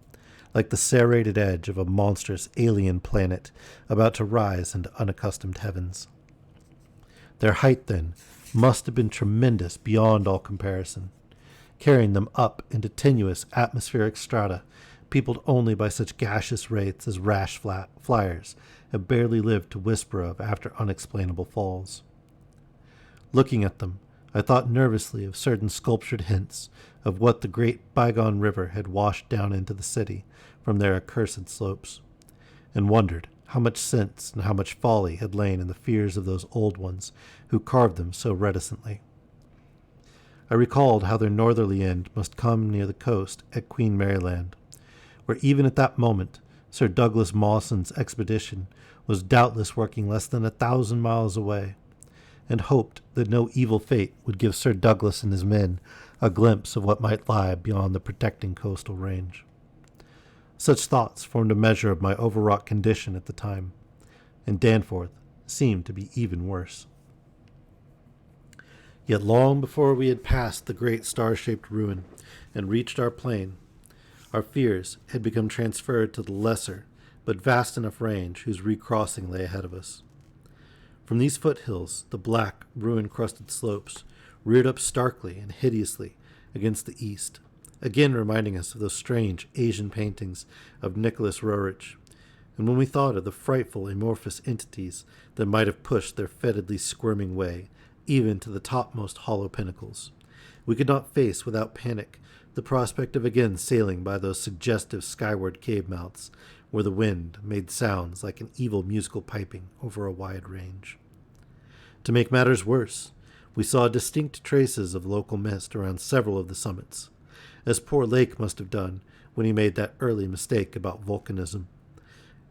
like the serrated edge of a monstrous alien planet about to rise into unaccustomed heavens. Their height, then, must have been tremendous beyond all comparison, carrying them up into tenuous atmospheric strata peopled only by such gaseous wraiths as rash flyers have barely lived to whisper of after unexplainable falls. Looking at them, I thought nervously of certain sculptured hints of what the great bygone river had washed down into the city from their accursed slopes, and wondered how much sense and how much folly had lain in the fears of those old ones who carved them so reticently. I recalled how their northerly end must come near the coast at Queen Maryland, where even at that moment Sir Douglas Mawson's expedition was doubtless working less than 1,000 miles away, and hoped that no evil fate would give Sir Douglas and his men a glimpse of what might lie beyond the protecting coastal range. Such thoughts formed a measure of my overwrought condition at the time, and Danforth seemed to be even worse. Yet long before we had passed the great star-shaped ruin and reached our plain, our fears had become transferred to the lesser but vast enough range whose recrossing lay ahead of us. From these foothills, the black, ruin-crusted slopes reared up starkly and hideously against the east, again reminding us of those strange Asian paintings of Nicholas Roerich, and when we thought of the frightful amorphous entities that might have pushed their fetidly squirming way even to the topmost hollow pinnacles, we could not face without panic the prospect of again sailing by those suggestive skyward cave mouths where the wind made sounds like an evil musical piping over a wide range. To make matters worse, we saw distinct traces of local mist around several of the summits, as poor Lake must have done when he made that early mistake about volcanism,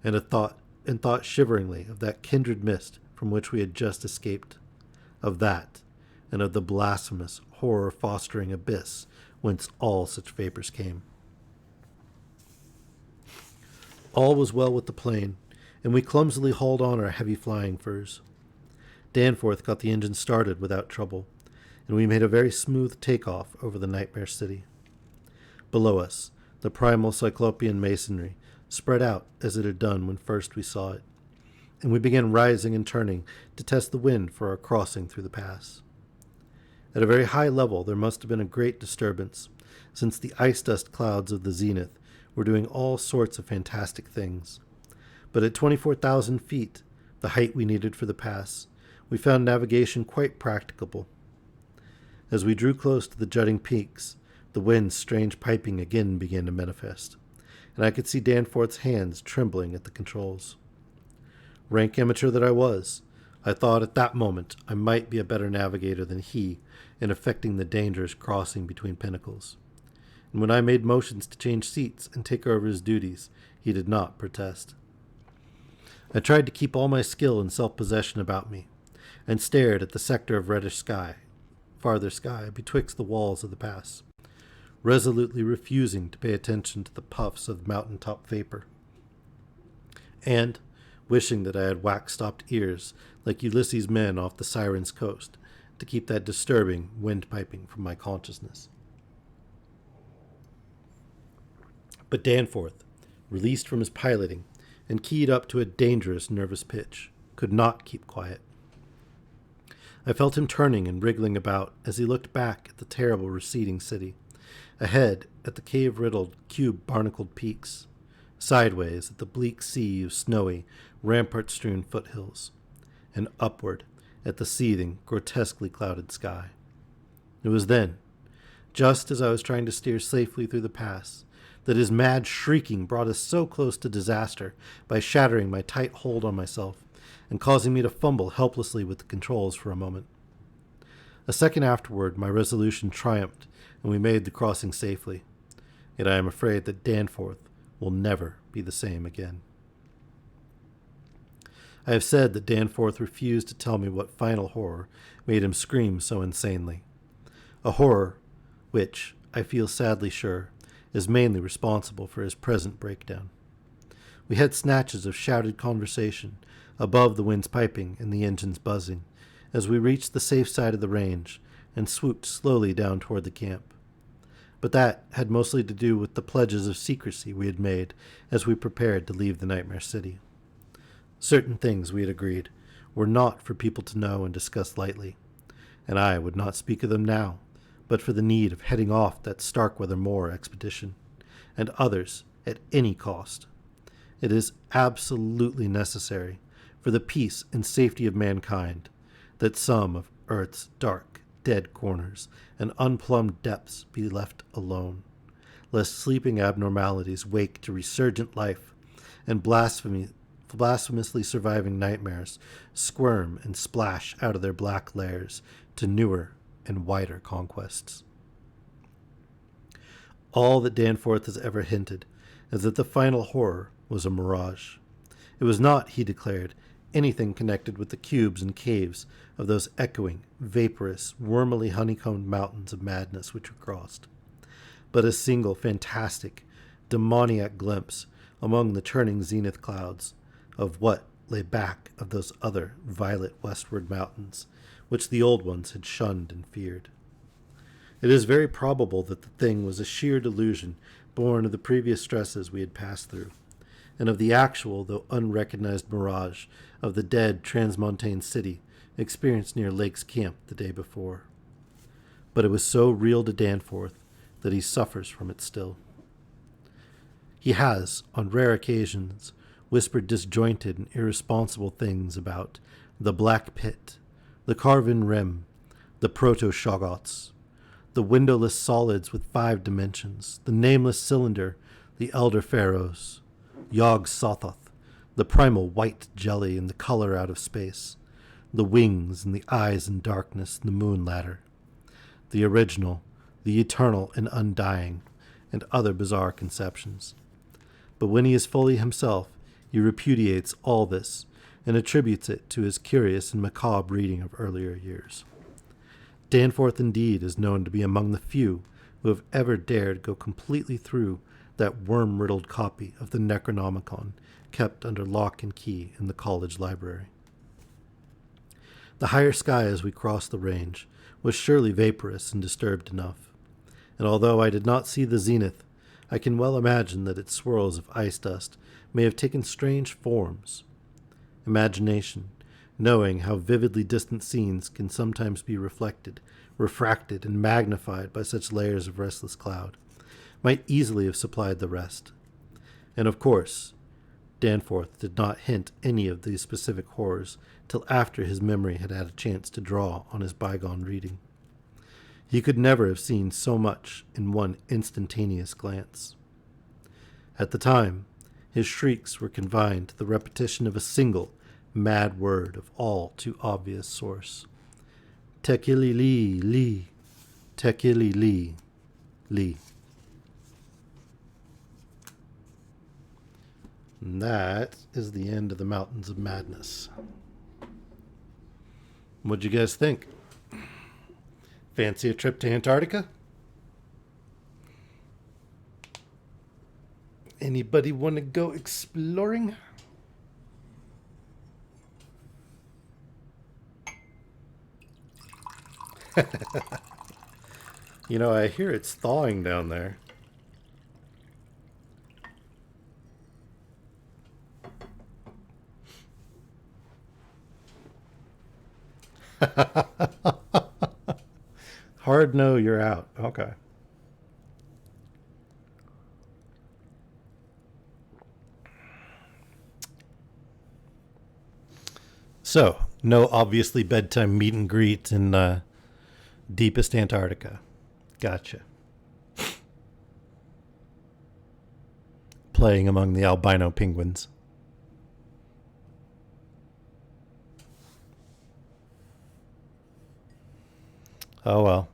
and thought shiveringly of that kindred mist from which we had just escaped, of that, and of the blasphemous, horror-fostering abyss whence all such vapors came. All was well with the plane, and we clumsily hauled on our heavy flying furs. Danforth got the engine started without trouble, and we made a very smooth takeoff over the nightmare city. Below us, the primal cyclopean masonry spread out as it had done when first we saw it, and we began rising and turning to test the wind for our crossing through the pass. At a very high level, there must have been a great disturbance, since the ice dust clouds of the zenith were doing all sorts of fantastic things. But at 24,000 feet, the height we needed for the pass, we found navigation quite practicable. As we drew close to the jutting peaks, the wind's strange piping again began to manifest, and I could see Danforth's hands trembling at the controls. Rank amateur that I was, I thought at that moment I might be a better navigator than he in effecting the dangerous crossing between pinnacles. And when I made motions to change seats and take over his duties, he did not protest. I tried to keep all my skill and self-possession about me, and stared at the sector of reddish sky, farther sky, betwixt the walls of the pass, resolutely refusing to pay attention to the puffs of mountain-top vapor, and wishing that I had wax-stopped ears like Ulysses' men off the Siren's coast to keep that disturbing wind-piping from my consciousness. But Danforth, released from his piloting and keyed up to a dangerous nervous pitch, could not keep quiet. I felt him turning and wriggling about as he looked back at the terrible receding city, ahead at the cave-riddled, cube-barnacled peaks, sideways at the bleak sea of snowy, rampart-strewn foothills, and upward at the seething, grotesquely clouded sky. It was then, just as I was trying to steer safely through the pass, that his mad shrieking brought us so close to disaster by shattering my tight hold on myself and causing me to fumble helplessly with the controls for a moment. A second afterward, my resolution triumphed, and we made the crossing safely. Yet I am afraid that Danforth will never be the same again. I have said that Danforth refused to tell me what final horror made him scream so insanely. A horror which, I feel sadly sure, is mainly responsible for his present breakdown. We had snatches of shouted conversation above the wind's piping and the engine's buzzing as we reached the safe side of the range and swooped slowly down toward the camp. But that had mostly to do with the pledges of secrecy we had made as we prepared to leave the Nightmare City. Certain things, we had agreed, were not for people to know and discuss lightly, and I would not speak of them now, but for the need of heading off that Starkweather Moor expedition, and others at any cost. It is absolutely necessary for the peace and safety of mankind that some of Earth's dark, dead corners and unplumbed depths be left alone, lest sleeping abnormalities wake to resurgent life, and blasphemously surviving nightmares squirm and splash out of their black lairs to newer and wider conquests. All that Danforth has ever hinted is that the final horror was a mirage. It was not, he declared, anything connected with the cubes and caves of those echoing, vaporous, wormily honeycombed mountains of madness which we crossed, but a single fantastic, demoniac glimpse among the turning zenith clouds of what lay back of those other violet westward mountains which the old ones had shunned and feared. It is very probable that the thing was a sheer delusion born of the previous stresses we had passed through, and of the actual, though unrecognized mirage of the dead transmontane city experienced near Lake's Camp the day before. But it was so real to Danforth that he suffers from it still. He has, on rare occasions, whispered disjointed and irresponsible things about the Black Pit, the Carven Rim, the Proto-Shoggoths, the windowless solids with 5 dimensions, the nameless cylinder, the Elder Pharaohs, Yog-Sothoth, the primal white jelly and the color out of space, the wings and the eyes in darkness and the moon ladder, the original, the eternal and undying, and other bizarre conceptions. But when he is fully himself, he repudiates all this and attributes it to his curious and macabre reading of earlier years. Danforth indeed is known to be among the few who have ever dared go completely through that worm-riddled copy of the Necronomicon kept under lock and key in the college library. The higher sky as we crossed the range was surely vaporous and disturbed enough, and although I did not see the zenith, I can well imagine that its swirls of ice dust may have taken strange forms. Imagination, knowing how vividly distant scenes can sometimes be refracted, and magnified by such layers of restless cloud, might easily have supplied the rest. And of course, Danforth did not hint any of these specific horrors till after his memory had had a chance to draw on his bygone reading. He could never have seen so much in one instantaneous glance. At the time, his shrieks were confined to the repetition of a single, mad word of all too obvious source. Tekili li, Tekili li. And that is the end of the Mountains of Madness. What'd you guys think? Fancy a trip to Antarctica? Anybody want to go exploring? You know, I hear it's thawing down there. Hard no, you're out. Okay. So, no obviously bedtime meet and greet in deepest Antarctica. Gotcha. Playing among the albino penguins. Oh well.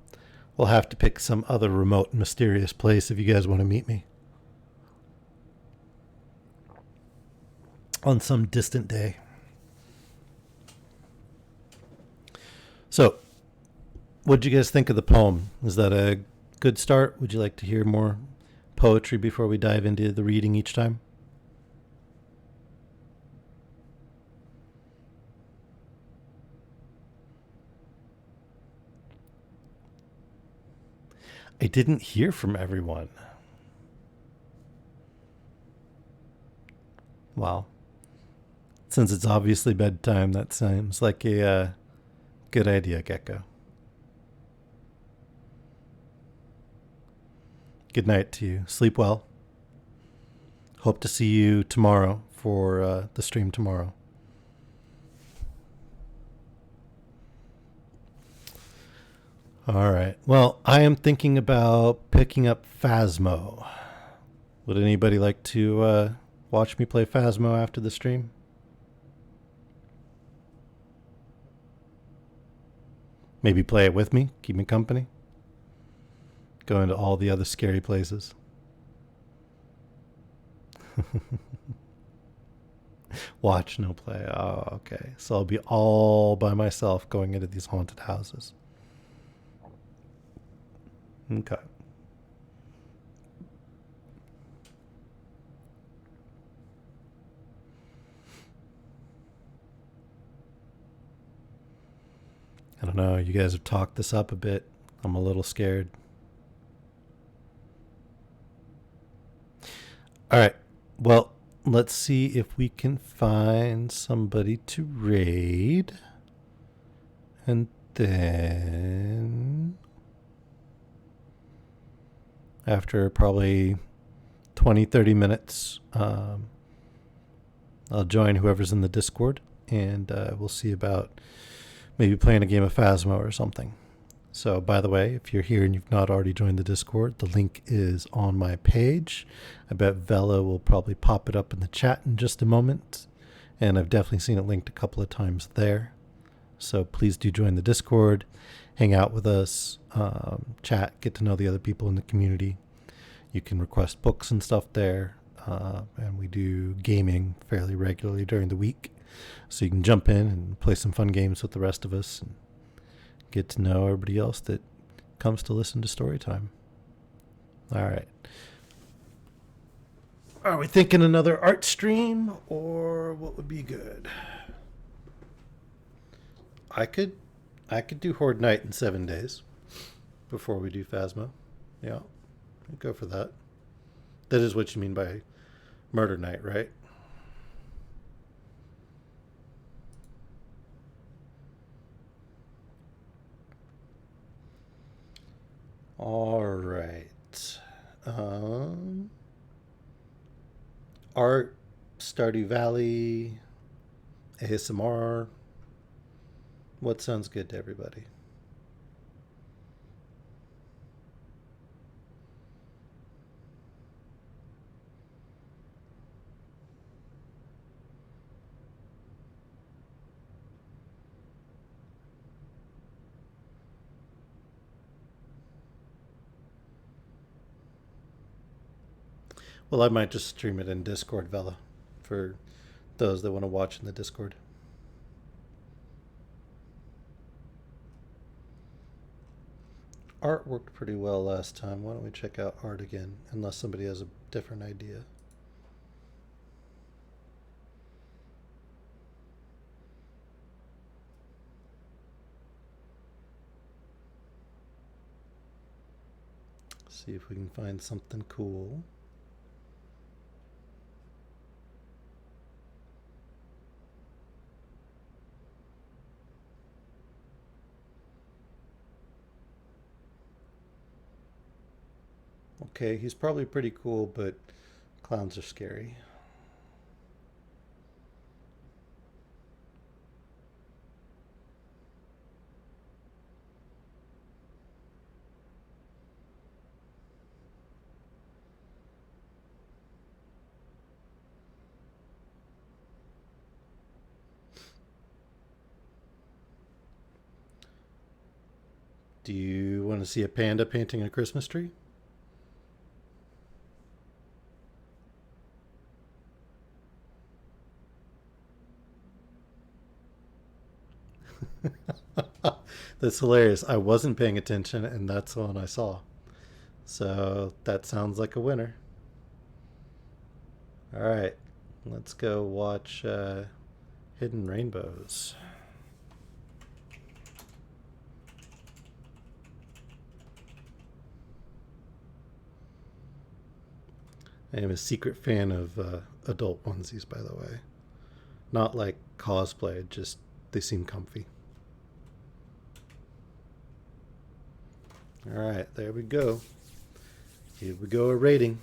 We'll have to pick some other remote and mysterious place if you guys want to meet me. On some distant day. So, what'd you guys think of the poem? Is that a good start? Would you like to hear more poetry before we dive into the reading each time? I didn't hear from everyone. Wow. Since it's obviously bedtime, that seems like a good idea, Gecko. Good night to you. Sleep well. Hope to see you tomorrow for the stream tomorrow. All right. Well, I am thinking about picking up Phasmo. Would anybody like to watch me play Phasmo after the stream? Maybe play it with me, keep me company. Go into all the other scary places. Watch, no play. Oh, okay. So I'll be all by myself going into these haunted houses. Okay. I don't know. You guys have talked this up a bit. I'm a little scared. All right. Well, let's see if we can find somebody to raid. And then, after probably 20, 30 minutes, I'll join whoever's in the Discord, and we'll see about maybe playing a game of Phasmo or something. So, by the way, if you're here and you've not already joined the Discord, the link is on my page. I bet Vela will probably pop it up in the chat in just a moment, and I've definitely seen it linked a couple of times there. So please do join the Discord, hang out with us, chat, get to know the other people in the community. You can request books and stuff there, and we do gaming fairly regularly during the week. So you can jump in and play some fun games with the rest of us and get to know everybody else that comes to listen to Storytime. All right. Are we thinking another art stream, or what would be good? I could do Horde Night in 7 days before we do Phasmo. Yeah, I'd go for that. That is what you mean by Murder Night, right? All right. Um, Art, Stardew Valley, ASMR. What sounds good to everybody? Well, I might just stream it in Discord, Vela, for those that want to watch in the Discord. Art worked pretty well last time. Why don't we check out art again? Unless somebody has a different idea. See if we can find something cool. Okay, he's probably pretty cool, but clowns are scary. Do you want to see a panda painting a Christmas tree? That's hilarious. I wasn't paying attention, and that's the one I saw. So that sounds like a winner. All right, let's go watch Hidden Rainbows. I am a secret fan of adult onesies, by the way. Not like cosplay, just they seem comfy. All right, there we go. Here we go, a rating.